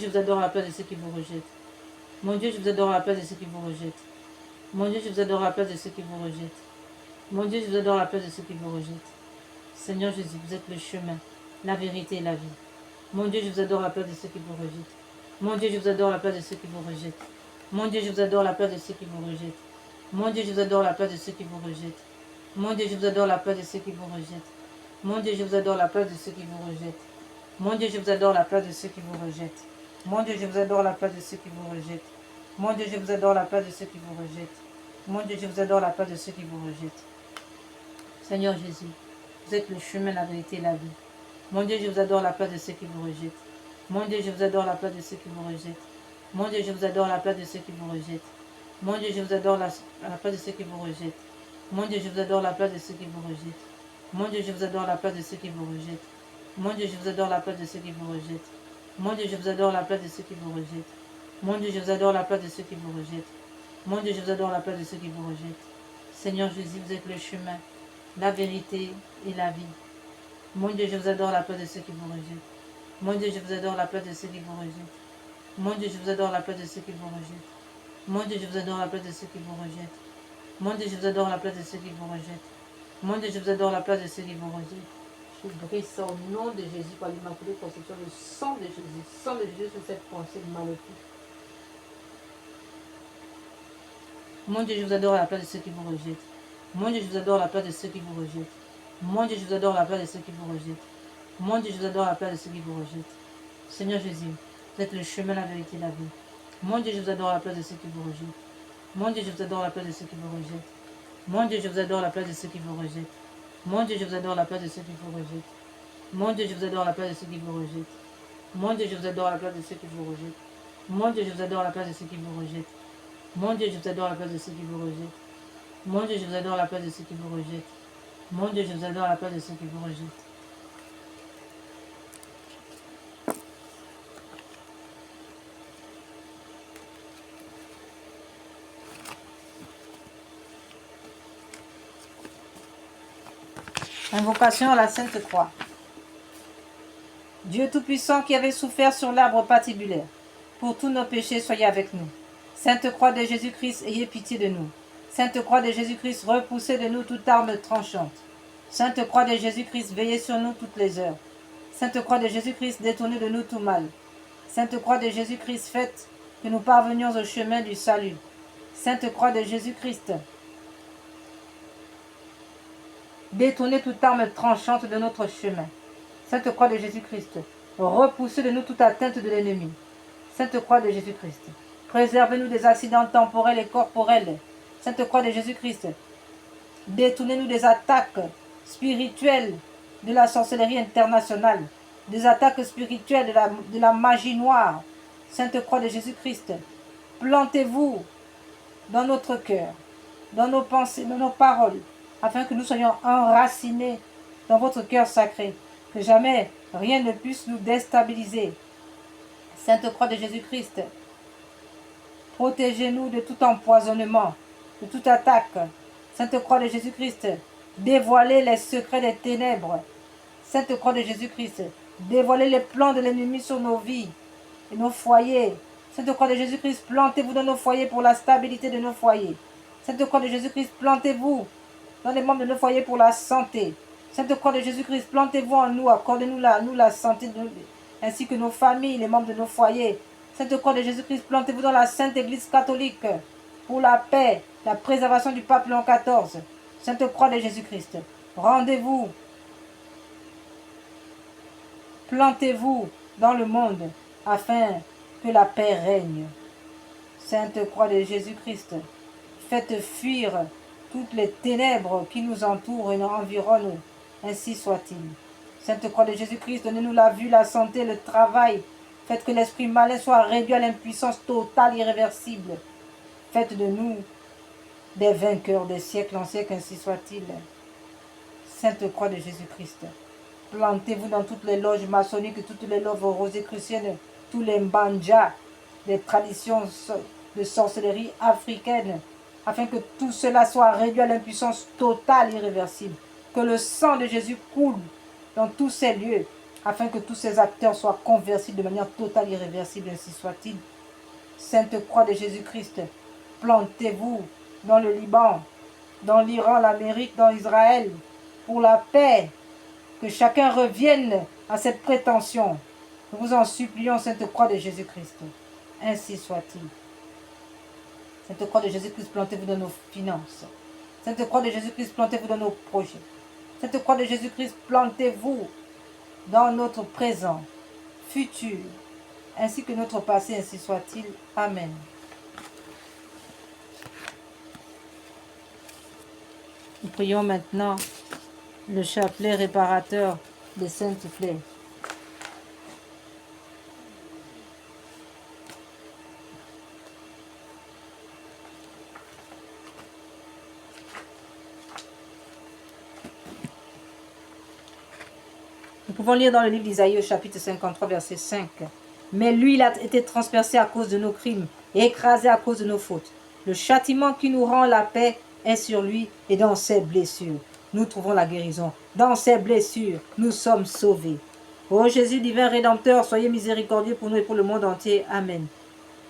Mon Dieu, je vous adore à la place de ceux qui vous rejettent. Mon Dieu, je vous adore à la place de ceux qui vous rejettent. Mon Dieu, je vous adore à la place de ceux qui vous rejettent. Mon Dieu, je vous adore à la place de ceux qui vous rejettent. Seigneur Jésus, vous êtes le chemin, la vérité et la vie. Mon Dieu, je vous adore à la place de ceux qui vous rejettent. Mon Dieu, je vous adore à la place de ceux qui vous rejettent. Mon Dieu, je vous adore à la place de ceux qui vous rejettent. Mon Dieu, je vous adore à la place de ceux qui vous rejettent. Mon Dieu, je vous adore à la place de ceux qui vous rejettent. Mon Dieu, je vous adore à la place de ceux qui vous rejettent. Mon Dieu, je vous adore à la place de ceux qui vous rejettent. Mon Dieu, je vous adore à la place de ceux qui vous rejettent. Mon Dieu, je vous adore à la place de ceux qui vous rejettent. Mon Dieu, je vous adore à la place de ceux qui vous rejettent. Seigneur Jésus, vous êtes le chemin, la vérité et la vie. Mon Dieu, je vous adore à la place de ceux qui vous rejettent. Mon Dieu, je vous adore à la place de ceux qui vous rejettent. Mon Dieu, je vous adore à la place de ceux qui vous rejettent. Mon Dieu, je vous adore à la place de ceux qui vous rejettent. Mon Dieu, je vous adore la place de ceux qui vous rejettent. Mon Dieu, je vous adore la place de ceux qui vous rejettent. Mon Dieu, je vous adore la place de ceux qui vous rejettent. Mon Dieu, je vous adore la place de ceux qui vous rejettent. Mon Dieu, je vous adore la place de ceux qui vous rejettent. Mon Dieu, je vous adore la place de ceux qui vous rejettent. Seigneur Jésus, vous êtes le chemin, la vérité et la vie. Mon Dieu, je vous adore la place de ceux qui vous rejettent. Mon Dieu, je vous adore la place de ceux qui vous rejettent. Mon Dieu, je vous adore la place de ceux qui vous rejettent. Mon Dieu, je vous adore la place de ceux qui vous rejettent. Mon Dieu, je vous adore la place de ceux qui vous rejettent. Mon Dieu, je vous adore la place de ceux qui vous rejettent. Je brise ça au nom de Jésus par l'immaculée conception, le sang de Jésus, le sang de Jésus sur cette pensée maléfique. Mon Dieu, je vous adore la place de ceux qui vous rejettent. Mon Dieu, je vous adore la place de ceux qui vous rejettent. Mon Dieu, je vous adore la place de ceux qui vous rejettent. Mon Dieu, je vous adore la place de ceux qui vous rejettent. Seigneur Jésus, vous êtes le chemin, la vérité et la vie. Mon Dieu, je vous adore la place de ceux qui vous rejettent. Mon Dieu, je vous adore la place de ceux qui vous rejettent. Mon Dieu, je vous adore la place de ceux qui vous rejettent. Mon Dieu, je vous adore la place de ceux qui vous rejettent. Mon Dieu, je vous adore la place de ceux qui vous rejettent. Mon Dieu, je vous adore la place de ceux qui vous rejettent. Mon Dieu, je vous adore la place de ceux qui vous rejettent. Mon Dieu, je vous adore la place de ceux qui vous rejettent. Mon Dieu, je vous adore la place de ceux qui vous rejettent. Mon Dieu, je vous adore la place de ceux qui vous rejettent. Invocation à la Sainte Croix. Dieu Tout-Puissant qui avait souffert sur l'arbre patibulaire, pour tous nos péchés, soyez avec nous. Sainte Croix de Jésus-Christ, ayez pitié de nous. Sainte Croix de Jésus-Christ, repoussez de nous toute arme tranchante. Sainte Croix de Jésus-Christ, veillez sur nous toutes les heures. Sainte Croix de Jésus-Christ, détournez de nous tout mal. Sainte Croix de Jésus-Christ, faites que nous parvenions au chemin du salut. Sainte Croix de Jésus-Christ, détournez toute arme tranchante de notre chemin. Sainte Croix de Jésus-Christ, repoussez de nous toute atteinte de l'ennemi. Sainte Croix de Jésus-Christ, préservez-nous des accidents temporels et corporels. Sainte Croix de Jésus-Christ, détournez-nous des attaques spirituelles de la sorcellerie internationale, des attaques spirituelles de la magie noire. Sainte Croix de Jésus-Christ, plantez-vous dans notre cœur, dans nos pensées, dans nos paroles, afin que nous soyons enracinés dans votre cœur sacré, que jamais rien ne puisse nous déstabiliser. Sainte Croix de Jésus-Christ, protégez-nous de tout empoisonnement, de toute attaque. Sainte Croix de Jésus-Christ, dévoilez les secrets des ténèbres. Sainte Croix de Jésus-Christ, dévoilez les plans de l'ennemi sur nos vies et nos foyers. Sainte Croix de Jésus-Christ, plantez-vous dans nos foyers pour la stabilité de nos foyers. Sainte Croix de Jésus-Christ, plantez-vous dans les membres de nos foyers pour la santé. Sainte Croix de Jésus-Christ, plantez-vous en nous, accordez-nous la santé, ainsi que nos familles, les membres de nos foyers. Sainte Croix de Jésus-Christ, plantez-vous dans la Sainte Église catholique pour la paix, la préservation du pape Léon XIV. Sainte Croix de Jésus-Christ, rendez-vous, plantez-vous dans le monde afin que la paix règne. Sainte Croix de Jésus-Christ, faites fuir toutes les ténèbres qui nous entourent et nous environnent, ainsi soit-il. Sainte Croix de Jésus-Christ, donnez-nous la vue, la santé, le travail. Faites que l'esprit malin soit réduit à l'impuissance totale, irréversible. Faites de nous des vainqueurs des siècles en siècles, ainsi soit-il. Sainte Croix de Jésus-Christ, plantez-vous dans toutes les loges maçonniques, toutes les loges rosicruciennes, tous les mbanjas, les traditions de sorcellerie africaine, afin que tout cela soit réduit à l'impuissance totale, irréversible. Que le sang de Jésus coule dans tous ces lieux, afin que tous ces acteurs soient convertis de manière totale, irréversible, ainsi soit-il. Sainte Croix de Jésus-Christ, plantez-vous dans le Liban, dans l'Iran, l'Amérique, dans Israël, pour la paix, que chacun revienne à cette prétention. Nous vous en supplions, Sainte Croix de Jésus-Christ. Ainsi soit-il. Sainte Croix de Jésus-Christ, plantez-vous dans nos finances. Sainte Croix de Jésus-Christ, plantez-vous dans nos projets. Sainte Croix de Jésus-Christ, plantez-vous dans notre présent, futur, ainsi que notre passé, ainsi soit-il. Amen. Nous prions maintenant le chapelet réparateur des Saintes Plaies. pouvons lire dans le livre d'Isaïe au chapitre 53, verset 5. Mais lui, il a été transpercé à cause de nos crimes et écrasé à cause de nos fautes. Le châtiment qui nous rend la paix est sur lui et dans ses blessures, nous trouvons la guérison. Dans ses blessures, nous sommes sauvés. Ô Jésus, divin Rédempteur, soyez miséricordieux pour nous et pour le monde entier. Amen.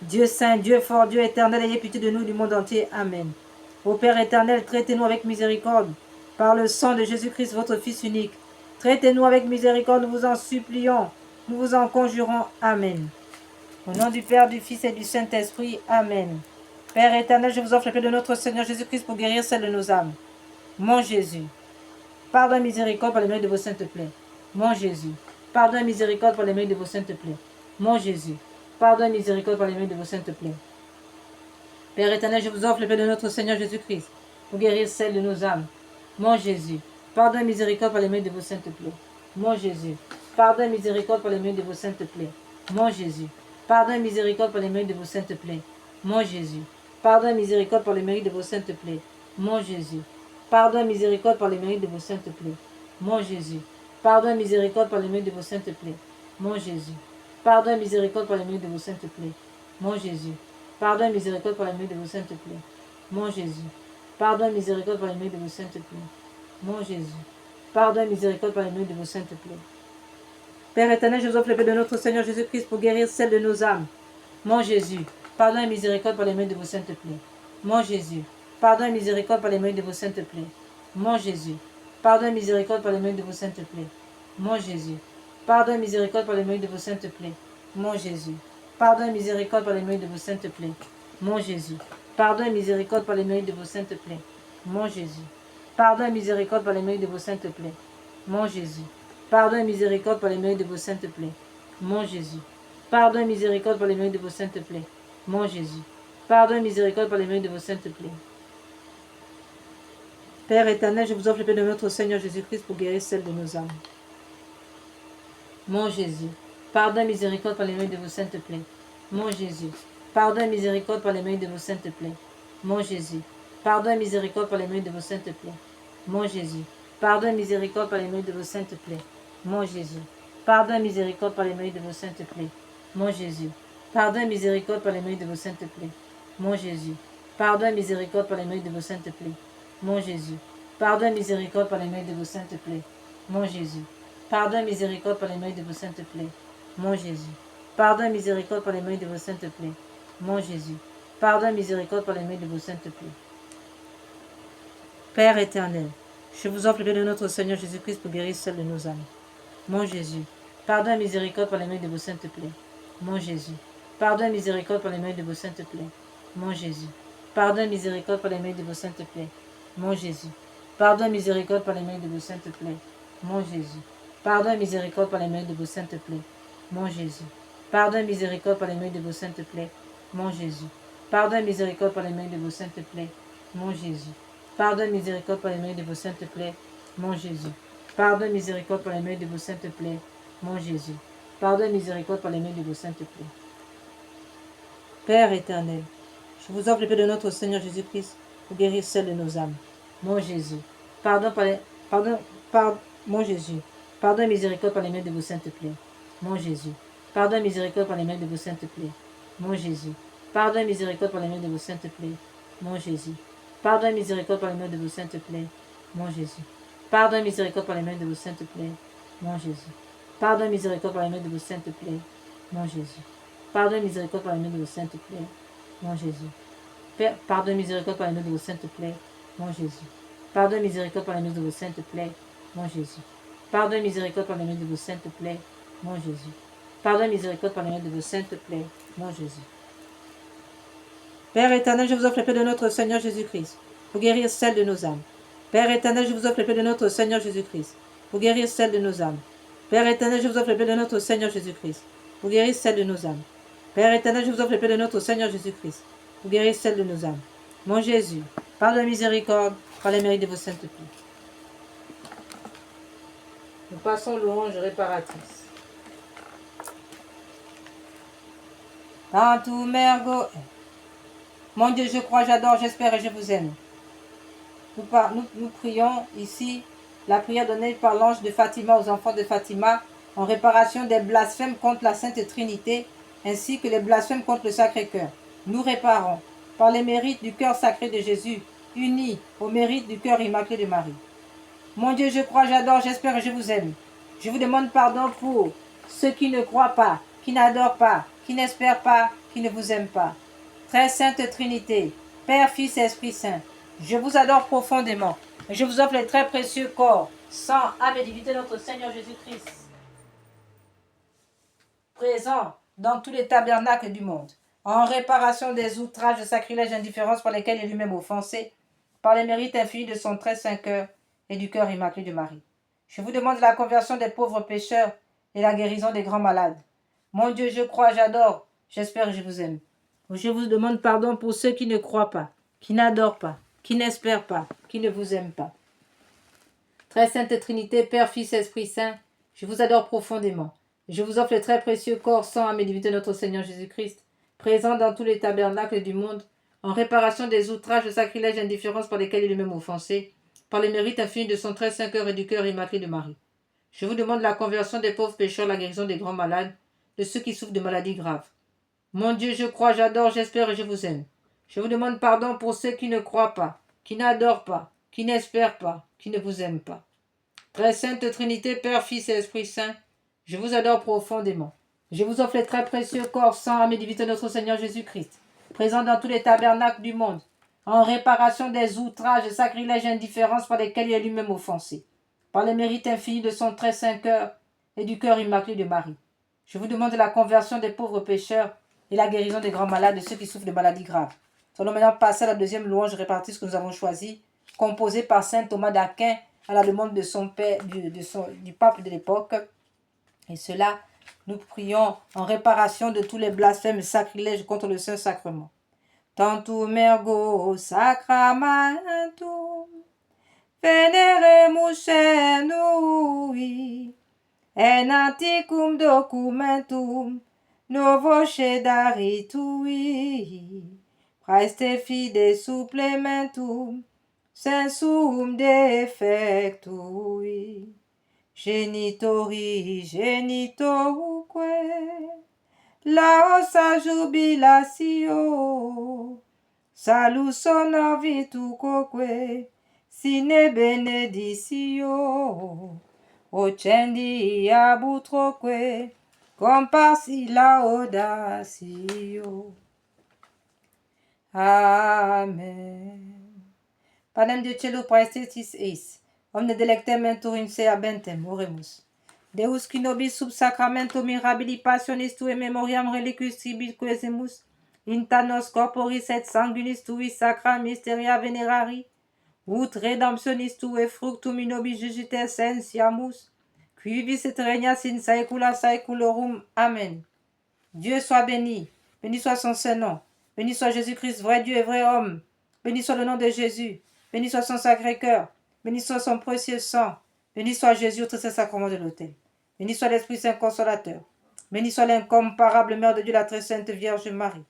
Dieu saint, Dieu fort, Dieu éternel, ayez pitié de nous du monde entier. Amen. Ô Père éternel, traitez-nous avec miséricorde. Par le sang de Jésus-Christ, votre Fils unique. Traitez-nous avec miséricorde, nous vous en supplions. Nous vous en conjurons. Amen. Au nom du Père, du Fils et du Saint-Esprit. Amen. Père éternel, je vous offre la paix de notre Seigneur Jésus-Christ pour guérir celle de nos âmes. Mon Jésus, pardon et miséricorde par les mérites de vos saintes plaies. Mon Jésus, pardon et miséricorde par les mérites de vos saintes plaies. Mon Jésus, pardon et miséricorde par les mérites de vos saintes plaies. Père éternel, je vous offre la paix de notre Seigneur Jésus-Christ pour guérir celle de nos âmes. Mon Jésus, pardon et miséricorde par les mérites de vos saintes plaies. Mon Jésus, pardon et miséricorde par les mérites de vos saintes plaies. Mon Jésus, pardon et miséricorde par les mérites de vos saintes plaies. Mon Jésus, pardon et miséricorde par les mérites de vos saintes plaies. Mon Jésus, pardon et miséricorde par les mérites de vos saintes plaies. Mon Jésus, pardon et miséricorde par les mérites de vos saintes plaies. Mon Jésus, pardon et miséricorde par les mérites de vos saintes plaies. Mon Jésus, pardon et miséricorde par les mérites de vos saintes plaies. Mon Jésus, pardon et miséricorde par les mérites de vos saintes plaies. Mon Jésus, pardon et miséricorde par les mérites de vos saintes plaies. Père éternel, je vous offre la paix de notre Seigneur Jésus-Christ pour guérir celle de nos âmes. Mon Jésus, pardon et miséricorde par les mérites de vos saintes plaies. Mon Jésus, pardon et miséricorde par les mérites de vos saintes plaies. Mon Jésus, pardon et miséricorde par les mérites de vos saintes plaies. Mon Jésus, pardon et miséricorde par les mérites de vos saintes plaies. Mon Jésus, pardon et miséricorde par les mérites de vos saintes plaies. Mon Jésus, pardon et miséricorde par les mérites de vos saintes plaies. Mon Jésus, pardon et miséricorde par les mérites de vos saintes plaies. Mon Jésus, pardon et miséricorde par les mérites de vos saintes plaies. Mon Jésus, pardon et miséricorde par les mérites de vos saintes plaies. Mon Jésus, pardon et miséricorde par les mérites de vos saintes plaies. Père éternel, je vous offre la paix de notre Seigneur Jésus-Christ pour guérir celle de nos âmes. Mon Jésus, pardon et miséricorde par les mérites de vos saintes plaies. Mon Jésus, pardon et miséricorde par les mérites de vos saintes plaies. Mon Jésus, pardon et miséricorde par les mérites de vos saintes plaies. Mon Jésus, pardon et miséricorde par les mérites de vos saintes plaies. Mon Jésus, pardon et miséricorde par les mérites de vos saintes plaies. Mon Jésus, pardon et miséricorde par les mérites de vos saintes plaies. Mon Jésus, pardon et miséricorde par les mérites de vos saintes plaies. Mon Jésus, pardon et miséricorde par les mérites de vos saintes plaies. Mon Jésus, pardon et miséricorde par les mérites de vos saintes plaies. Mon Jésus, pardon et miséricorde par les mérites de vos saintes plaies. Mon Jésus, pardon et miséricorde par les mérites de vos saintes plaies. Père éternel, je vous offre le bien de notre Seigneur Jésus-Christ pour guérir celle de nos âmes. Mon Jésus, pardon et miséricorde par les mérites de vos saintes plaies. Mon Jésus, pardon et miséricorde par les mérites de vos saintes plaies. Mon Jésus, pardon et miséricorde par les mérites de vos saintes plaies. Mon Jésus, pardon et miséricorde par les mérites de vos saintes plaies. Mon Jésus, pardon et miséricorde par les mérites de vos saintes plaies. Mon Jésus, pardon et miséricorde par les mérites de vos saintes plaies. Mon Jésus, pardon et miséricorde par les mérites de vos saintes plaies. Mon Jésus, pardon et miséricorde par les mérites de vos saintes plaies. Mon Jésus, pardon et miséricorde par les mérites de vos saintes plaies. Mon Jésus, pardon et miséricorde par les mérites de vos saintes plaies. Père éternel, je vous offre le paix de notre Seigneur Jésus-Christ pour guérir celle de nos âmes. Mon Jésus, mon Jésus, pardon et miséricorde par les mérites de vos saintes plaies. Mon Jésus, pardon et miséricorde par les mérites de vos saintes plaies. Mon Jésus, pardon et miséricorde par les mérites de vos saintes plaies. Mon Jésus, pardon et miséricorde par les mérites de vos saintes plaies. Mon Jésus, pardon et miséricorde par les mérites de vos saintes plaies. Mon Jésus, pardon et miséricorde par les mérites de vos saintes plaies. Mon Jésus, pardon et miséricorde par les mérites de vos saintes plaies. Mon Jésus, pardon et miséricorde par les mérites de vos saintes plaies. Mon Jésus, pardon et miséricorde par les mérites de vos saintes plaies. Mon Jésus, pardon et miséricorde par les mérites de vos saintes plaies. Mon Jésus, pardon et miséricorde par les mérites de vos saintes plaies. Mon Jésus. Père éternel, je vous offre la paix de notre Seigneur Jésus-Christ pour guérir celle de nos âmes. Père éternel, je vous offre la paix de notre Seigneur Jésus-Christ pour guérir celle de nos âmes. Père éternel, je vous offre la paix de notre Seigneur Jésus-Christ pour guérir celle de nos âmes. Père éternel, je vous offre la paix de notre Seigneur Jésus-Christ pour guérir celle de nos âmes. Mon Jésus, par la miséricorde, par les mérites de vos saintes plaies. Nous passons louange réparatrice. Tantou mergo. Mon Dieu, je crois, j'adore, j'espère et je vous aime. Nous prions ici la prière donnée par l'ange de Fatima aux enfants de Fatima en réparation des blasphèmes contre la Sainte Trinité ainsi que les blasphèmes contre le Sacré-Cœur. Nous réparons, par les mérites du cœur sacré de Jésus, unis au mérite du cœur immaculé de Marie. Mon Dieu, je crois, j'adore, j'espère et je vous aime. Je vous demande pardon pour ceux qui ne croient pas, qui n'adorent pas, qui n'espèrent pas, qui ne vous aiment pas. Très Sainte Trinité, Père, Fils et Esprit Saint, je vous adore profondément et je vous offre les très précieux corps, sang, âme et divinité de notre Seigneur Jésus-Christ, présent dans tous les tabernacles du monde, en réparation des outrages, sacrilèges et indifférences par lesquels il est lui-même offensé, par les mérites infinis de son très saint cœur et du cœur immaculé de Marie. Je vous demande la conversion des pauvres pécheurs et la guérison des grands malades. Mon Dieu, je crois, j'adore, j'espère et je vous aime. Je vous demande pardon pour ceux qui ne croient pas, qui n'adorent pas, qui n'espèrent pas, qui ne vous aiment pas. Très Sainte Trinité, Père, Fils, Esprit Saint, je vous adore profondément. Je vous offre le très précieux corps, sang, âme et divinité de notre Seigneur Jésus-Christ, présent dans tous les tabernacles du monde, en réparation des outrages, sacrilèges et indifférences par lesquels il est lui-même offensé, par les mérites infinis de son très saint cœur et du cœur immaculé de Marie. Je vous demande la conversion des pauvres pécheurs, la guérison des grands malades, de ceux qui souffrent de maladies graves. Mon Dieu, je crois, j'adore, j'espère et je vous aime. Je vous demande pardon pour ceux qui ne croient pas, qui n'adorent pas, qui n'espèrent pas, qui ne vous aiment pas. Très Sainte Trinité, Père, Fils et Esprit Saint, je vous adore profondément. Je vous offre les très précieux corps, sang, âme et divinité de notre Seigneur Jésus-Christ, présent dans tous les tabernacles du monde, en réparation des outrages, sacrilèges et indifférences par lesquels il est lui-même offensé, par les mérites infinis de son très saint cœur et du cœur immaculé de Marie. Je vous demande la conversion des pauvres pécheurs et la guérison des grands malades, de ceux qui souffrent de maladies graves. Nous allons maintenant passer à la deuxième louange répartie que nous avons choisie, composée par saint Thomas d'Aquin à la demande de son père, du pape de l'époque. Et cela, nous prions en réparation de tous les blasphèmes sacrilèges contre le Saint-Sacrement. Tantum ergo sacramentum veneremus cenui, en antiquum documentum novo cedaritui, praeste fide supplementum sensum defectui, genitori genitoque, laosa jubilatio, salus honor virtuoque, sine beneditio, ocendi abutroque, comparsi laudatio. Amen. Panem de cielo praestetis eis, omne delectem menturim sea bentem, oremus. Deus qui nobis sub sacramento mirabili passionis tue memoriam reliquis tribiquesimus, inta nos corporis et sanguinis tui sacra mysteria venerari, ut redemptionis tue fructum in nobis jugite essentiamus, qui vis et regnas in saecula saeculorum. Amen. Dieu soit béni, béni soit son saint nom, béni soit Jésus-Christ, vrai Dieu et vrai homme, béni soit le nom de Jésus, béni soit son sacré cœur, béni soit son précieux sang, béni soit Jésus au très saint sacrement de l'autel, béni soit l'Esprit Saint consolateur, béni soit l'incomparable Mère de Dieu, la très sainte Vierge Marie,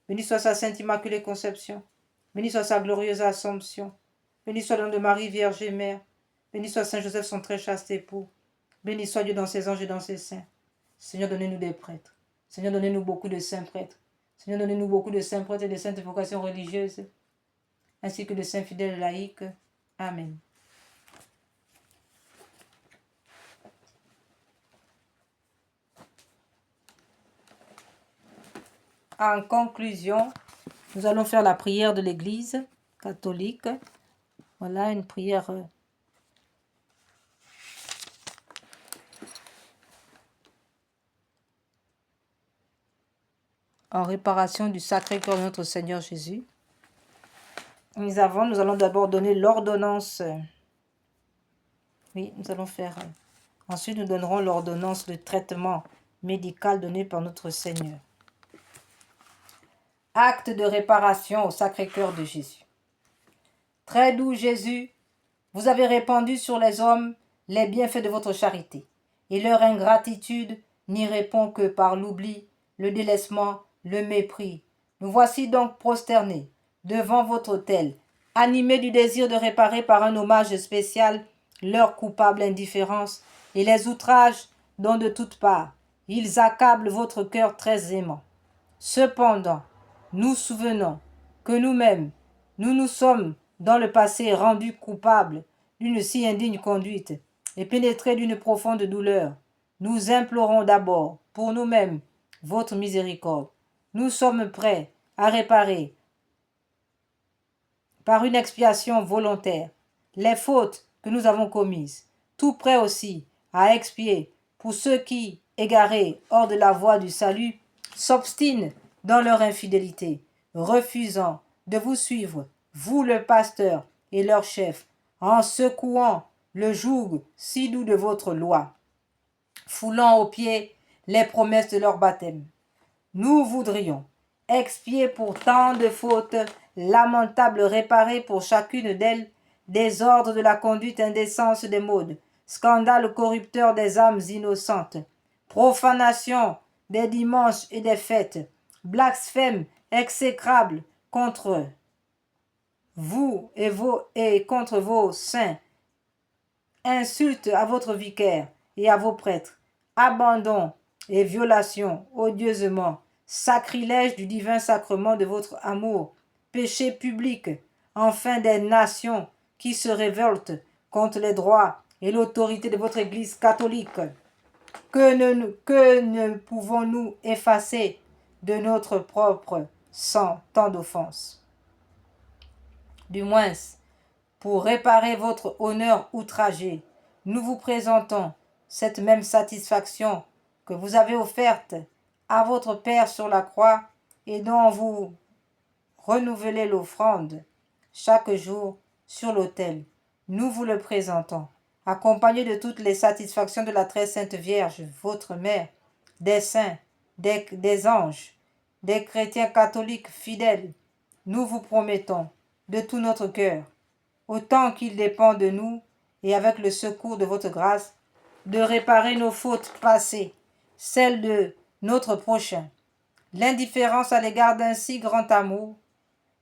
béni soit sa sainte immaculée conception, béni soit sa glorieuse Assomption, béni soit le nom de Marie Vierge et Mère, béni soit Saint Joseph son très chaste époux, béni soit Dieu dans ses anges et dans ses saints. Seigneur, donnez-nous des prêtres. Seigneur, donnez-nous beaucoup de saints prêtres. Seigneur, donnez-nous beaucoup de saints prêtres et de saintes vocations religieuses, ainsi que de saints fidèles laïcs. Amen. En conclusion, nous allons faire la prière de l'Église catholique. Voilà une prière en réparation du Sacré-Cœur de notre Seigneur Jésus. Nous allons d'abord donner l'ordonnance. Oui, nous allons faire. Ensuite, nous donnerons l'ordonnance de traitement médical donné par notre Seigneur. Acte de réparation au Sacré-Cœur de Jésus. Très doux Jésus, vous avez répandu sur les hommes les bienfaits de votre charité, et leur ingratitude n'y répond que par l'oubli, le délaissement, le mépris. Nous voici donc prosternés devant votre autel, animés du désir de réparer par un hommage spécial leur coupable indifférence et les outrages dont de toutes parts ils accablent votre cœur très aimant. Cependant, nous souvenons que nous-mêmes, nous nous sommes dans le passé rendus coupables d'une si indigne conduite et pénétrés d'une profonde douleur. Nous implorons d'abord pour nous-mêmes votre miséricorde. Nous sommes prêts à réparer par une expiation volontaire les fautes que nous avons commises, tout prêts aussi à expier pour ceux qui, égarés hors de la voie du salut, s'obstinent dans leur infidélité, refusant de vous suivre, vous le pasteur et leur chef, en secouant le joug si doux de votre loi, foulant aux pieds les promesses de leur baptême. Nous voudrions expier pour tant de fautes lamentables, réparer pour chacune d'elles désordre de la conduite, indécence des modes, scandale corrupteur des âmes innocentes, profanation des dimanches et des fêtes, blasphème exécrable contre vous et contre vos saints, insulte à votre vicaire et à vos prêtres, abandon et violation odieusement, sacrilège du divin sacrement de votre amour, péché public, enfin des nations qui se révoltent contre les droits et l'autorité de votre Église catholique. Que ne pouvons-nous effacer de notre propre sang tant d'offenses? Du moins, pour réparer votre honneur outragé, nous vous présentons cette même satisfaction que vous avez offerte à votre Père sur la croix et dont vous renouvelez l'offrande chaque jour sur l'autel. Nous vous le présentons, accompagné de toutes les satisfactions de la très sainte Vierge, votre mère, des saints, des anges, des chrétiens catholiques fidèles. Nous vous promettons de tout notre cœur, autant qu'il dépend de nous, et avec le secours de votre grâce, de réparer nos fautes passées, celles de notre prochain, l'indifférence à l'égard d'un si grand amour,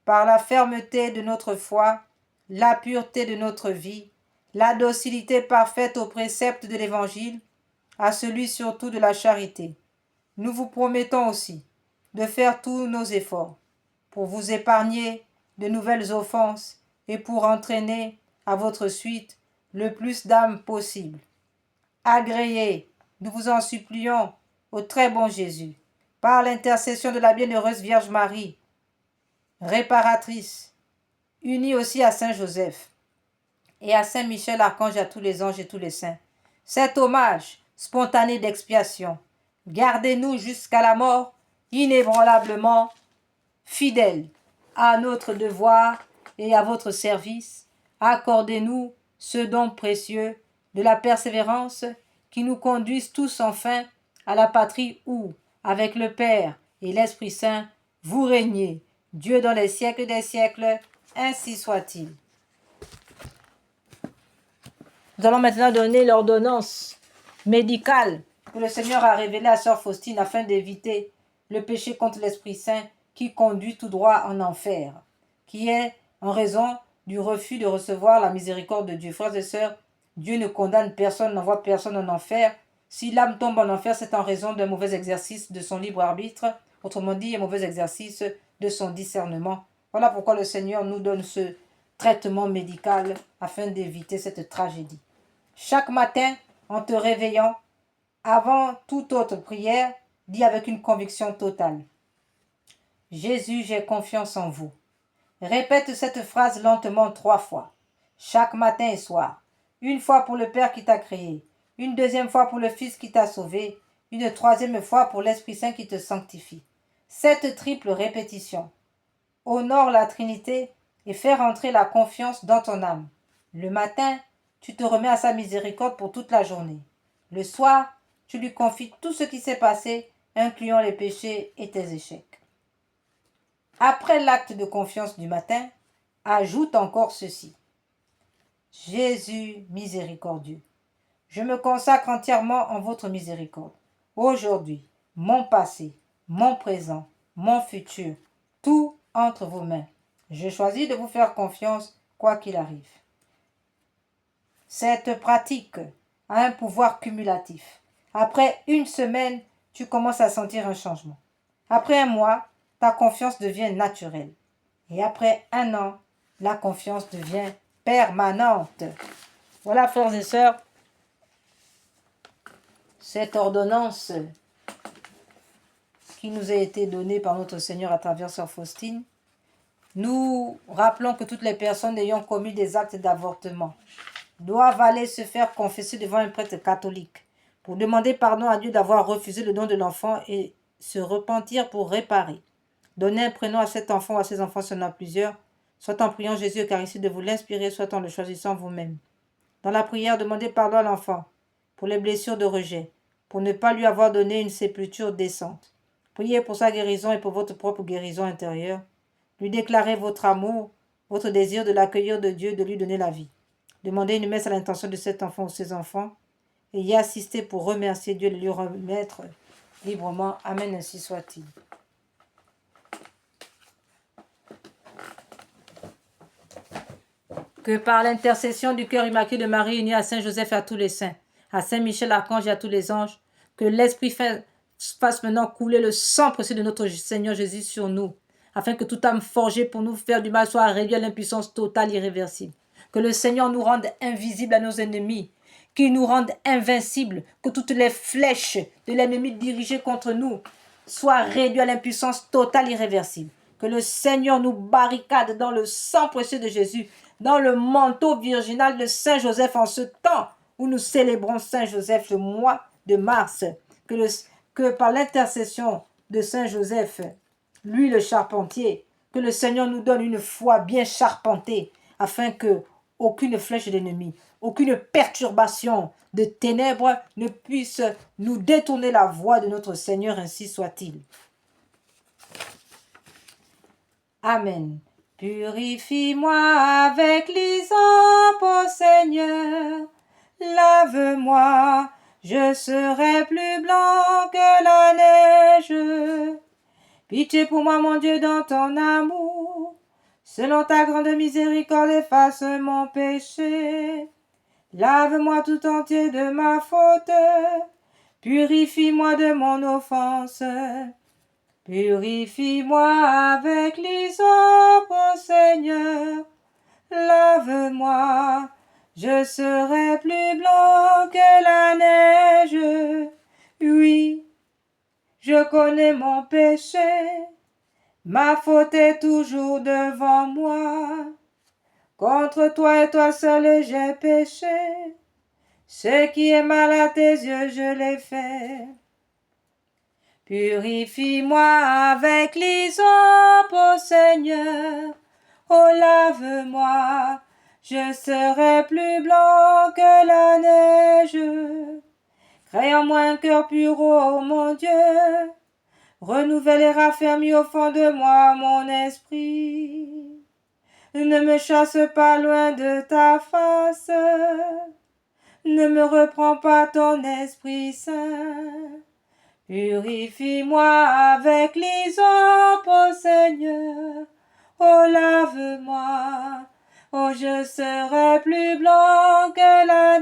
par la fermeté de notre foi, la pureté de notre vie, la docilité parfaite aux préceptes de l'Évangile, à celui surtout de la charité. Nous vous promettons aussi de faire tous nos efforts pour vous épargner de nouvelles offenses et pour entraîner à votre suite le plus d'âmes possible. Agréez, nous vous en supplions, au très bon Jésus, par l'intercession de la bienheureuse Vierge Marie, réparatrice, unie aussi à Saint Joseph et à Saint Michel Archange, à tous les anges et tous les saints, cet hommage spontané d'expiation, gardez-nous jusqu'à la mort, inébranlablement fidèles à notre devoir et à votre service. Accordez-nous ce don précieux de la persévérance qui nous conduise tous enfin à la patrie où, avec le Père et l'Esprit Saint, vous régnez, Dieu dans les siècles des siècles, ainsi soit-il. Nous allons maintenant donner l'ordonnance médicale que le Seigneur a révélée à Sœur Faustine afin d'éviter le péché contre l'Esprit Saint qui conduit tout droit en enfer, qui est en raison du refus de recevoir la miséricorde de Dieu. Frères et sœurs, Dieu ne condamne personne, n'envoie personne en enfer. Si l'âme tombe en enfer, c'est en raison d'un mauvais exercice de son libre arbitre, autrement dit, un mauvais exercice de son discernement. Voilà pourquoi le Seigneur nous donne ce traitement médical afin d'éviter cette tragédie. Chaque matin, en te réveillant, avant toute autre prière, dis avec une conviction totale: Jésus, j'ai confiance en vous. Répète cette phrase lentement 3 fois, chaque matin et soir. Une fois pour le Père qui t'a créé, une deuxième fois pour le Fils qui t'a sauvé, une troisième fois pour l'Esprit Saint qui te sanctifie. Cette triple répétition honore la Trinité et fait rentrer la confiance dans ton âme. Le matin, tu te remets à sa miséricorde pour toute la journée. Le soir, tu lui confies tout ce qui s'est passé, incluant les péchés et tes échecs. Après l'acte de confiance du matin, ajoute encore ceci: Jésus miséricordieux, je me consacre entièrement en votre miséricorde. Aujourd'hui, mon passé, mon présent, mon futur, tout entre vos mains. Je choisis de vous faire confiance, quoi qu'il arrive. Cette pratique a un pouvoir cumulatif. Après une semaine, tu commences à sentir un changement. Après un mois, ta confiance devient naturelle. Et après un an, la confiance devient permanente. Voilà, frères et sœurs, cette ordonnance qui nous a été donnée par notre Seigneur à travers Sœur Faustine. Nous rappelons que toutes les personnes ayant commis des actes d'avortement doivent aller se faire confesser devant un prêtre catholique pour demander pardon à Dieu d'avoir refusé le don de l'enfant et se repentir pour réparer. Donnez un prénom à cet enfant ou à ces enfants s'il y en a plusieurs, soit en priant Jésus Eucharistique de vous l'inspirer, soit en le choisissant vous-même. Dans la prière, demandez pardon à l'enfant pour les blessures de rejet, pour ne pas lui avoir donné une sépulture décente. Priez pour sa guérison et pour votre propre guérison intérieure. Lui déclarez votre amour, votre désir de l'accueillir de Dieu, de lui donner la vie. Demandez une messe à l'intention de cet enfant ou ses enfants et y assister pour remercier Dieu de lui remettre librement. Amen, ainsi soit-il. Que par l'intercession du cœur immaculé de Marie unie à Saint Joseph et à tous les saints, à Saint Michel Archange et à tous les anges, que l'Esprit fasse maintenant couler le sang précieux de notre Seigneur Jésus sur nous, afin que toute âme forgée pour nous faire du mal soit réduite à l'impuissance totale irréversible. Que le Seigneur nous rende invisibles à nos ennemis, qu'il nous rende invincibles, que toutes les flèches de l'ennemi dirigées contre nous soient réduites à l'impuissance totale irréversible. Que le Seigneur nous barricade dans le sang précieux de Jésus, dans le manteau virginal de Saint Joseph en ce temps où nous célébrons Saint Joseph le mois de mars. Que par l'intercession de Saint Joseph, lui le charpentier, que le Seigneur nous donne une foi bien charpentée, afin que aucune flèche de l'ennemi, aucune perturbation de ténèbres ne puisse nous détourner la voie de notre Seigneur, ainsi soit-il. Amen. Purifie-moi avec l'hysope, ô Seigneur, lave-moi, je serai plus blanc que la neige. Pitié pour moi, mon Dieu, dans ton amour, selon ta grande miséricorde, efface mon péché. Lave-moi tout entier de ma faute, purifie-moi de mon offense. Purifie-moi avec l'hysope, ô Seigneur, lave-moi, je serai plus blanc que la neige. Oui, je connais mon péché, ma faute est toujours devant moi. Contre toi et toi seul j'ai péché, ce qui est mal à tes yeux je l'ai fait. Purifie-moi avec l'hysope, ô Seigneur, oh lave-moi, je serai plus blanc que la neige. Crée en moi un cœur pur, ô mon Dieu, renouvelle et raffermis au fond de moi mon esprit. Ne me chasse pas loin de ta face, ne me reprends pas ton Esprit Saint. Purifie-moi avec l'hysope, ô Seigneur, oh lave-moi, oh je serai plus blanc que la